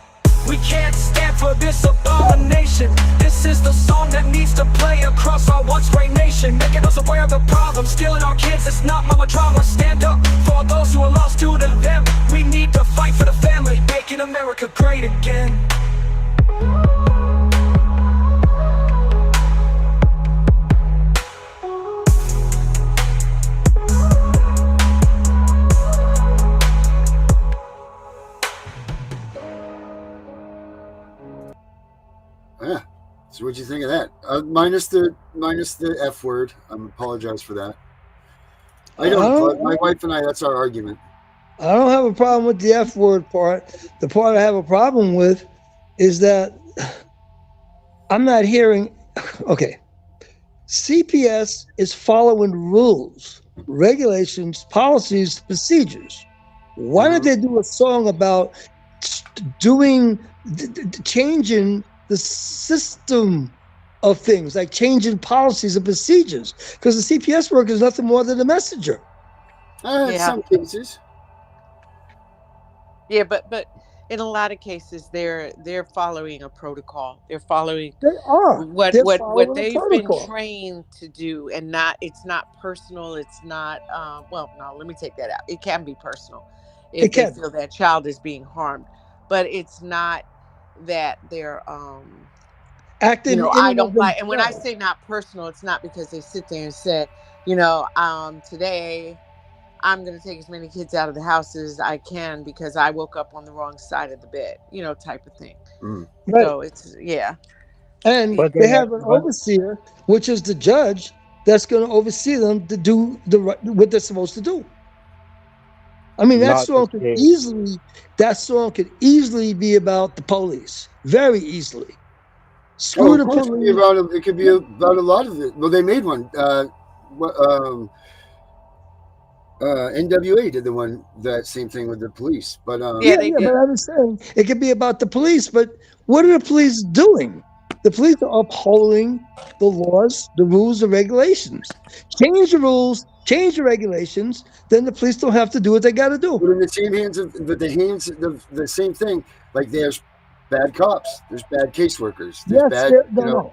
We can't stand for this abomination. This is the song that needs to play across our once great nation, making us aware of the problem. Stealing our kids, it's not mama drama. Stand up for those who are lost to them. We need to fight for the family, making America great again. Yeah. So what'd you think of that? Minus the F word. I apologize for that. I don't. My wife and I. That's our argument. I don't have a problem with the F word part. The part I have a problem with is that I'm not hearing. Okay. CPS is following rules, regulations, policies, procedures. Why don't they do a song about changing the system of things, like changing policies and procedures? Because the CPS worker is nothing more than a messenger. In some cases. Yeah, but in a lot of cases, they're following a protocol. They're following what they've been trained to do, and it's not personal. It's not well, no, let me take that out. It can be personal if they feel that child is being harmed, but it's not that they're acting. I don't like, and when I say not personal, it's not because they sit there and say, today I'm going to take as many kids out of the house as I can because I woke up on the wrong side of the bed, type of thing. Mm. Right. So it's and they have an overseer, which is the judge, that's going to oversee them to do what they're supposed to do. I mean, that song could easily be about the police, very easily. Screw the police. It could be about a lot of it. Well, they made one. NWA did that same thing with the police, but but I was saying it could be about the police. But what are the police doing? The police are upholding the laws, the rules, the regulations. Change the rules, change the regulations, then the police don't have to do what they got to do. But in the same hands of the same thing. Like there's bad cops, there's bad caseworkers, there's bad.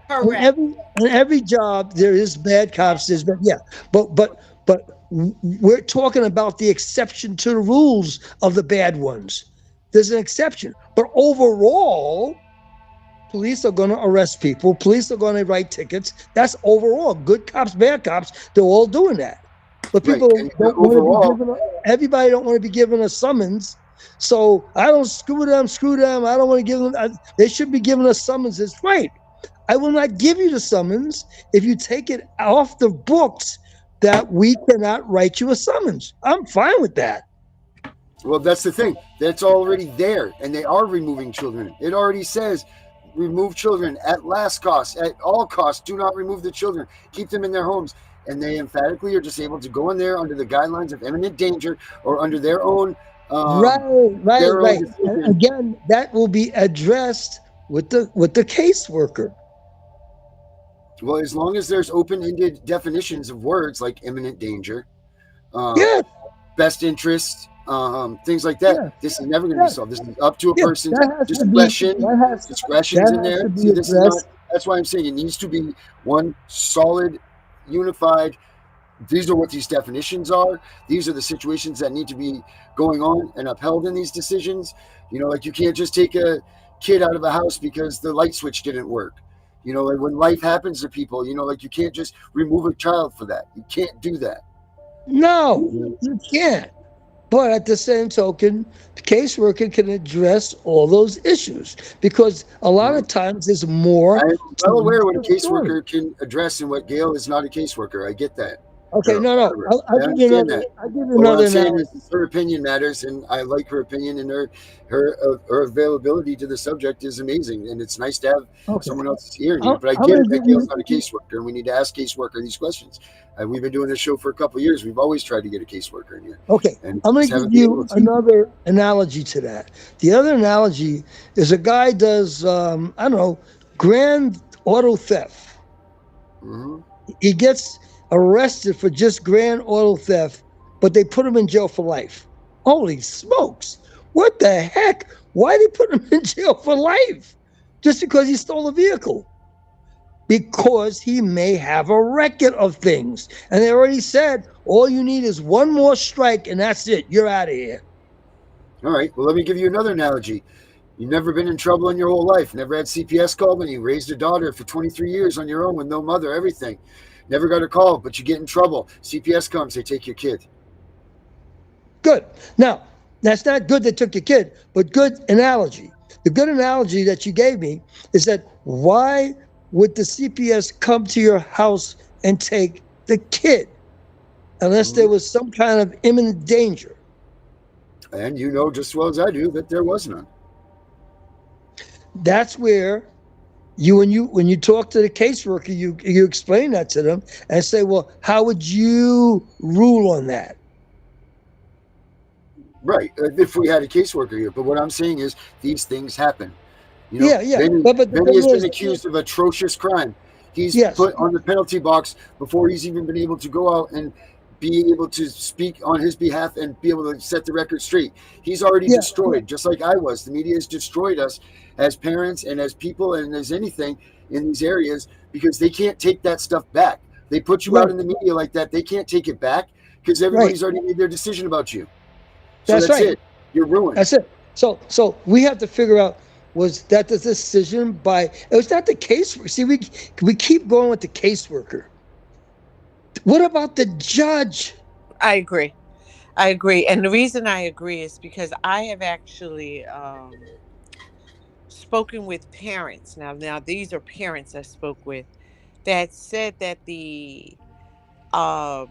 Correct. In every job there is bad cops. There's bad, but we're talking about the exception to the rules of the bad ones. There's an exception, but overall, police are going to arrest people. Police are going to write tickets. That's overall. Good cops, bad cops, they're all doing that. But people everybody don't want to be given a summons. So I don't screw them. I don't want to give them. They should be giving us summonses. Right. I will not give you the summons if you take it off the books that we cannot write you a summons. I'm fine with that. Well, that's the thing. That's already there, and they are removing children. It already says remove children at last cost, at all costs. Do not remove the children. Keep them in their homes. And they emphatically are just able to go in there under the guidelines of imminent danger or under their own. Right. And again, that will be addressed with the caseworker. Well, as long as there's open-ended definitions of words like imminent danger, best interest, things like that, this is never going to be solved. This is up to a person's discretion. Discretion's in there. See, that's why I'm saying it needs to be one solid, unified. These are what these definitions are. These are the situations that need to be going on and upheld in these decisions. Like you can't just take a kid out of a house because the light switch didn't work. Like when life happens to people, like you can't just remove a child for that. You can't do that. No, you can't. But at the same token, the caseworker can address all those issues because a lot of times there's more. I'm well aware what a caseworker can address and what Gail is not a caseworker. I get that. Okay, Or no. whatever. I'll I give you understand another. that. I'll give you But what another I'm saying analogy. is her opinion matters, and I like her opinion, and her availability to the subject is amazing, and it's nice to have Okay, someone else's hearing I'm, you. But I I'm get gonna it that give Gail's you. not a caseworker, and we need to ask caseworker these questions. We've been doing this show for a couple of years. We've always tried to get a caseworker in here, Okay, and I'm gonna just give haven't been able you to. another analogy to that. The other analogy is a guy does I don't know, grand auto theft. Hmm. He gets arrested for just grand auto theft, but they put him in jail for life. Holy smokes! What the heck? Why they put him in jail for life? Just because he stole a vehicle? Because he may have a record of things. And they already said all you need is one more strike and that's it. You're out of here. All right. Well, let me give you another analogy. You've never been in trouble in your whole life. Never had CPS call when you raised a daughter for 23 years on your own with no mother, everything. Never got a call, but you get in trouble. CPS comes, they take your kid. Good. Now, that's not good they took your kid, but good analogy. The good analogy that you gave me is that why would the CPS come to your house and take the kid unless there was some kind of imminent danger? And you know just as well as I do that there was none. That's where when you talk to the caseworker, you explain that to them and say, well, how would you rule on that? Right. If we had a caseworker here. But what I'm saying is these things happen. You know, Yeah. Benny, But the Benny has thing been is, accused of atrocious crime. He's yes, put on the penalty box before he's even been able to go out and be able to speak on his behalf and be able to set the record straight. He's already yeah, destroyed, just like I was. The media has destroyed us as parents and as people and as anything in these areas because they can't take that stuff back. They put you out right, in the media like that. They can't take it back because right. everybody's already made their decision about you. So That's that's right. it. You're ruined. That's it. So we have to figure out, was that the decision by? It was not the caseworker. See, we keep going with the caseworker. What about the judge? I agree. I agree. And the reason I agree is because I have actually spoken with parents. Now these are parents I spoke with that said that the um,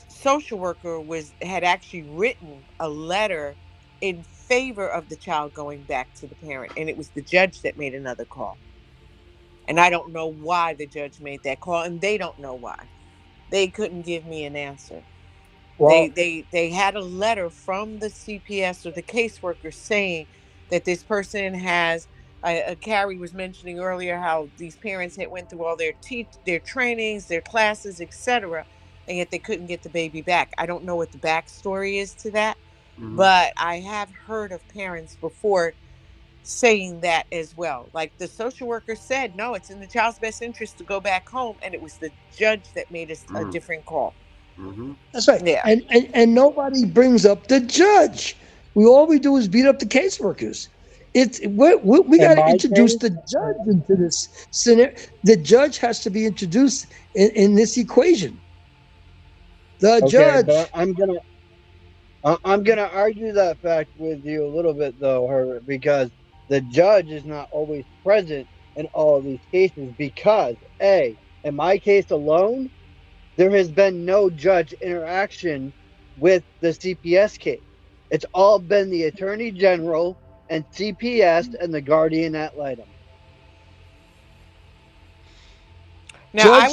social worker had actually written a letter in favor of the child going back to the parent, and it was the judge that made another call. And I don't know why the judge made that call, and they don't know why. They couldn't give me an answer. They Well, they they had a letter from the CPS or the caseworker saying that this person has. Carrie was mentioning earlier how these parents had went through all their trainings, their classes, etc., and yet they couldn't get the baby back. I don't know what the backstory is to that, Mhm. but I have heard of parents before saying that as well. Like the social worker said, no, it's in the child's best interest to go back home, and it was the judge that made a Mm. different call. Mhm. That's right. Yeah. And nobody brings up the judge. We do is beat up the caseworkers. We in got to my introduce case, the judge into this scenario. The judge has to be introduced in this equation. The okay, but judge. I'm gonna argue that fact with you a little bit though, Herbert, because the judge is not always present in all of these cases. Because in my case alone, there has been no judge interaction with the CPS case. It's all been the Attorney General and CPS and the guardian ad litem. Now Judge. I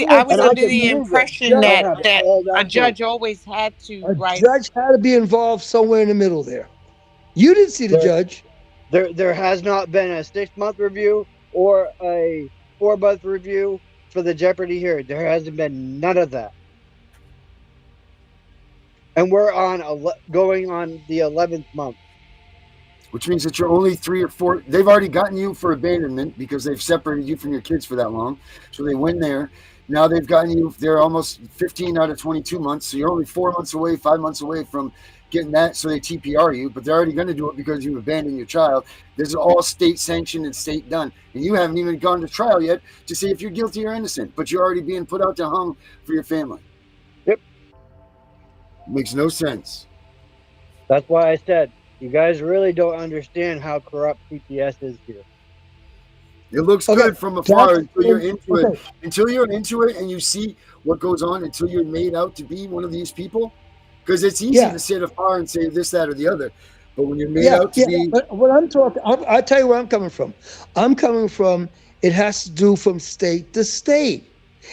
And was I under can the prove it. impression I that have that all a that proof. judge always had to A write. judge had to be involved somewhere in the middle there. You didn't see the There, judge. there has not been a 6 month review or a 4 month review for the Jeopardy hearing. There hasn't been none of that. And we're going on the 11th month. Which means that you're only 3 or 4. They've already gotten you for abandonment because they've separated you from your kids for that long. So they win there. Now they've gotten you. They're almost 15 out of 22 months. So you're only 4 months away, 5 months away from getting that. So they TPR you, but they're already going to do it because you abandoned your child. This is all state sanctioned and state done, and you haven't even gone to trial yet to see if you're guilty or innocent. But you're already being put out to hung for your family. Yep. Makes no sense. That's why I said you guys really don't understand how corrupt CPS is here. It looks Okay, good from afar that's until you're into it. okay. Until you're into it and you see what goes on, until you're made out to be one of these people. Because it's easy Yeah, to sit afar and say this, that, or the other. But when you're made yeah, out to yeah. be, But what I'm talking, I'll tell you where I'm coming from. I'm coming from. It has to do from state to state.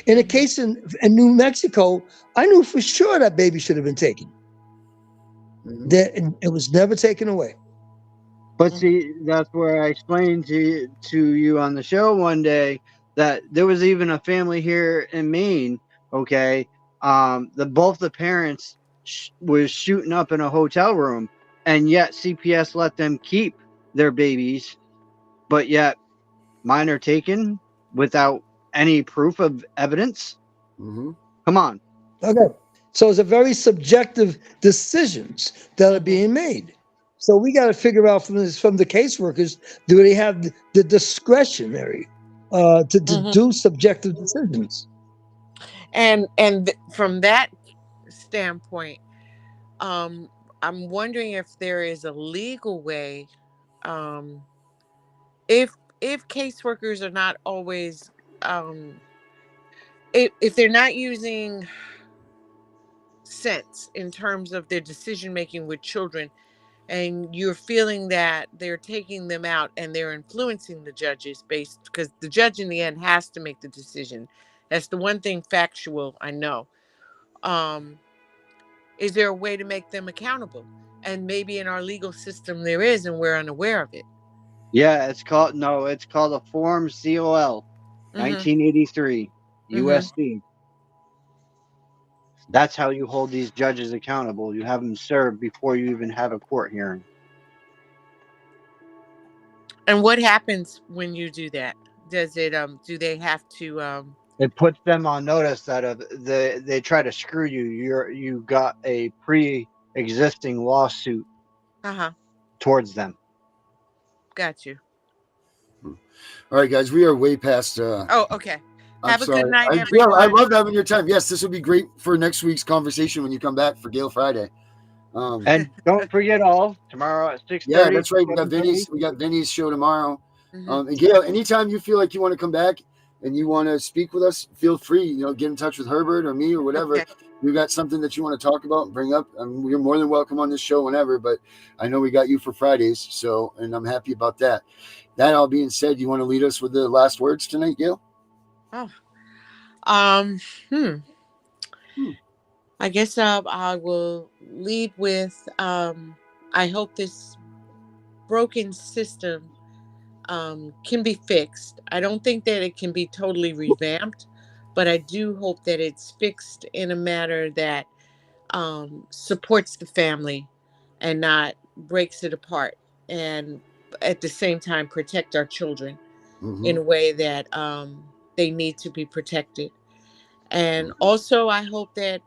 In a case in New Mexico, I knew for sure that baby should have been taken. Mhm. That it was never taken away. But see, that's where I explained to you on the show one day that there was even a family here in Maine. Okay, both the parents was shooting up in a hotel room, and yet CPS let them keep their babies, but yet mine are taken without any proof of evidence. Mhm. Come on. Okay. So it's a very subjective decisions that are being made. So we got to figure out from the caseworkers, do they have the discretionary to do subjective decisions? From that standpoint, um, I'm wondering if there is a legal way, um, if caseworkers are not always, um, if they're not using sense in terms of their decision making with children, and you're feeling that they're taking them out and they're influencing the judges based, because the judge in the end has to make the decision. That's the one thing factual I know. Um, is there a way to make them accountable? And maybe in our legal system there is, and we're unaware of it. Yeah, it's called a Form COL, Mm-hmm. 1983, Mm-hmm. USC. That's how you hold these judges accountable. You have them served before you even have a court hearing. And what happens when you do that? Does it do they have to It puts them on notice that if they try to screw you, you got a pre-existing lawsuit uh-huh, towards them. got you. All right, guys, we are way past. Oh, okay. I'm Have a good sorry. night, Gail, I everyone. loved having your time. Yes, this will be great for next week's conversation when you come back for Gail Friday. And don't forget tomorrow at 6:30. Yeah, that's right. We got 7:30. Vinny's show tomorrow. Mm-hmm. And Gail, anytime you feel like you want to come back and you want to speak with us, feel free. Get in touch with Herbert or me or whatever. Okay. You got something that you want to talk about and bring up. You're more than welcome on this show whenever. But I know we got you for Fridays, and I'm happy about that. That all being said, you want to lead us with the last words tonight, Gail? Oh. I guess I will lead with I hope this broken system can be fixed. I don't think that it can be totally revamped, but I do hope that it's fixed in a manner that supports the family and not breaks it apart, and at the same time protect our children in a way that they need to be protected. And also, I hope that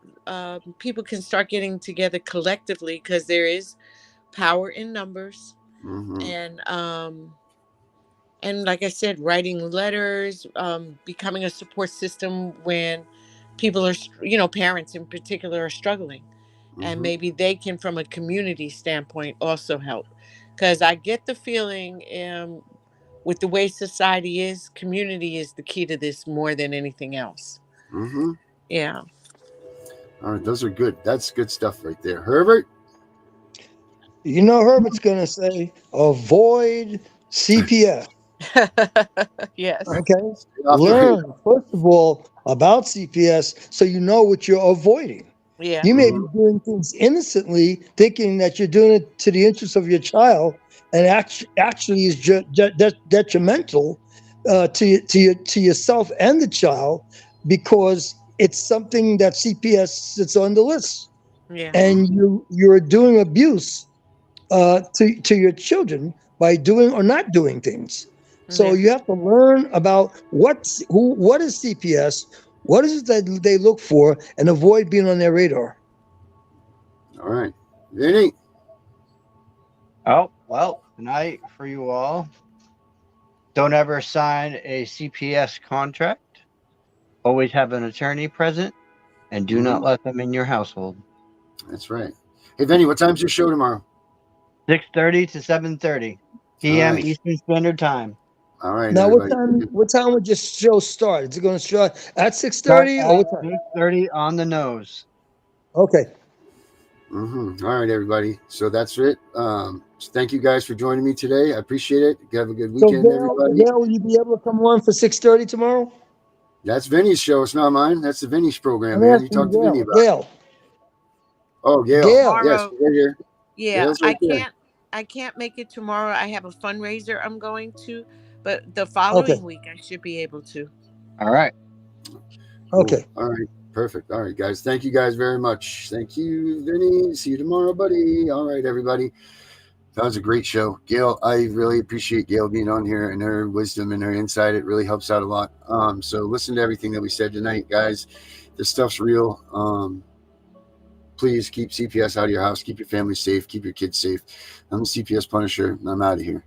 people can start getting together collectively, because there is power in numbers. And like I said, writing letters, becoming a support system when people are, parents in particular are struggling, and maybe they can, from a community standpoint, also help. Because I get the feeling, with the way society is, community is the key to this more than anything else. Yeah. All right, those are good. That's good stuff right there. Herbert? Herbert's going to say, avoid CPS. Yes. Okay. Learn, first of all, about CPS so you know what you're avoiding. Yeah. You may be doing things innocently, thinking that you're doing it to the interest of your child, and actually is detrimental to yourself and the child, because it's something that CPS sits on the list, Yeah. and you're doing abuse to your children by doing or not doing things. So Yeah. you have to learn about what is CPS, what is it that they look for, and avoid being on their radar. All right. Vinny? Oh, well, tonight for you all, don't ever sign a CPS contract. Always have an attorney present, and do not let them in your household. That's right. Hey, Vinny, what time's your show tomorrow? 6:30 to 7:30 p.m. Right. Eastern Standard Time. All right, Now, everybody. what time would your show start? Is it going to start at Start 6:30 or at what time? 8:30 on the nose. Okay. All right, everybody. So that's it. Thank you guys for joining me today. I appreciate it. Have a good So, weekend, everybody. Gail, will you be able to come on for 6:30 tomorrow? That's Vinny's show. It's not mine. That's the Vinny's program, I'm man. You asking talk to Vinny Gail. about it. Gail. Oh, Gail. Gail. Yes, Tomorrow, we're here. yeah, Gail's right there. I can't make it tomorrow. I have a fundraiser I'm going to, but the Okay. following week I should be able to. All right. Okay. All right. Perfect. All right, guys. Thank you guys very much. Thank you, Vinny. See you tomorrow, buddy. All right, everybody. That was a great show. Gail, I really appreciate Gail being on here and her wisdom and her insight. It really helps out a lot. So listen to everything that we said tonight, guys. This stuff's real. Please keep CPS out of your house. Keep your family safe. Keep your kids safe. I'm the CPS Punisher, and I'm out of here.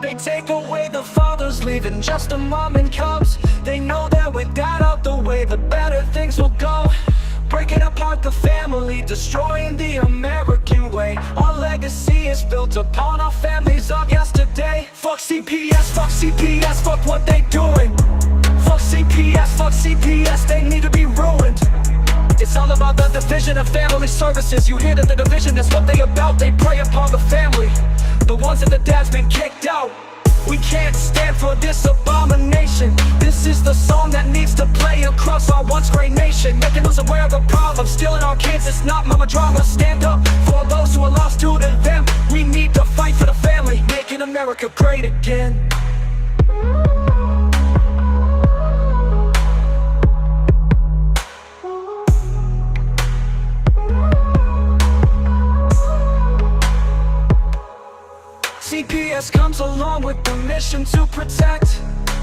They take away the fathers, leaving just a mom and cubs. They know that with dad out the way, the better things will go. Breaking apart the family, destroying the American way. Our legacy is built upon our families of yesterday. Fuck CPS, fuck what they doing. Fuck CPS, they need to be ruined. It's all about the division of family services. You hear that the division is what they about. They prey upon the family, the ones that the dad's been kicked out. We can't stand for this abomination. This is the song that needs to play across our once great nation, making us aware of the problem, stealing our kids. It's not mama drama. Stand up for those who are lost to them. We need to fight for the family, making America great again. CPS comes along with the mission to protect.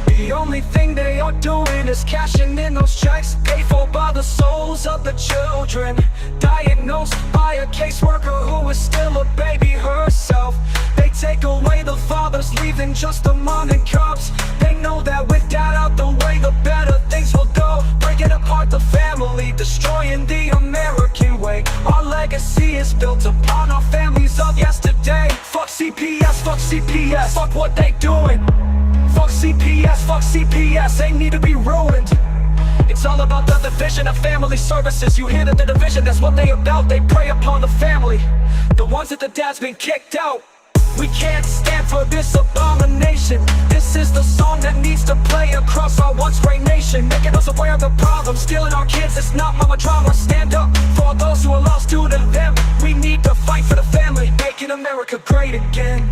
The only thing they are doing is cashing in those checks, paid for by the souls of the children, diagnosed by a caseworker who is still a baby herself. They take away the fathers, leaving just the mom and cubs. They know that with dad out the way, the better things will go. Breaking apart the family, destroying the American way. Our legacy is built upon our families of yesterday. Fuck CPS, fuck what they doing. Fuck CPS, they need to be ruined. It's all about the division of family services. You hear that the division, that's what they about. They prey upon the family, the ones that the dad's been kicked out. We can't stand for this abomination. This is the song that needs to play across our once great nation, making us aware of the problem, stealing our kids. It's not mama drama. Stand up for those who are lost to them. We need to fight for the family, making America great again.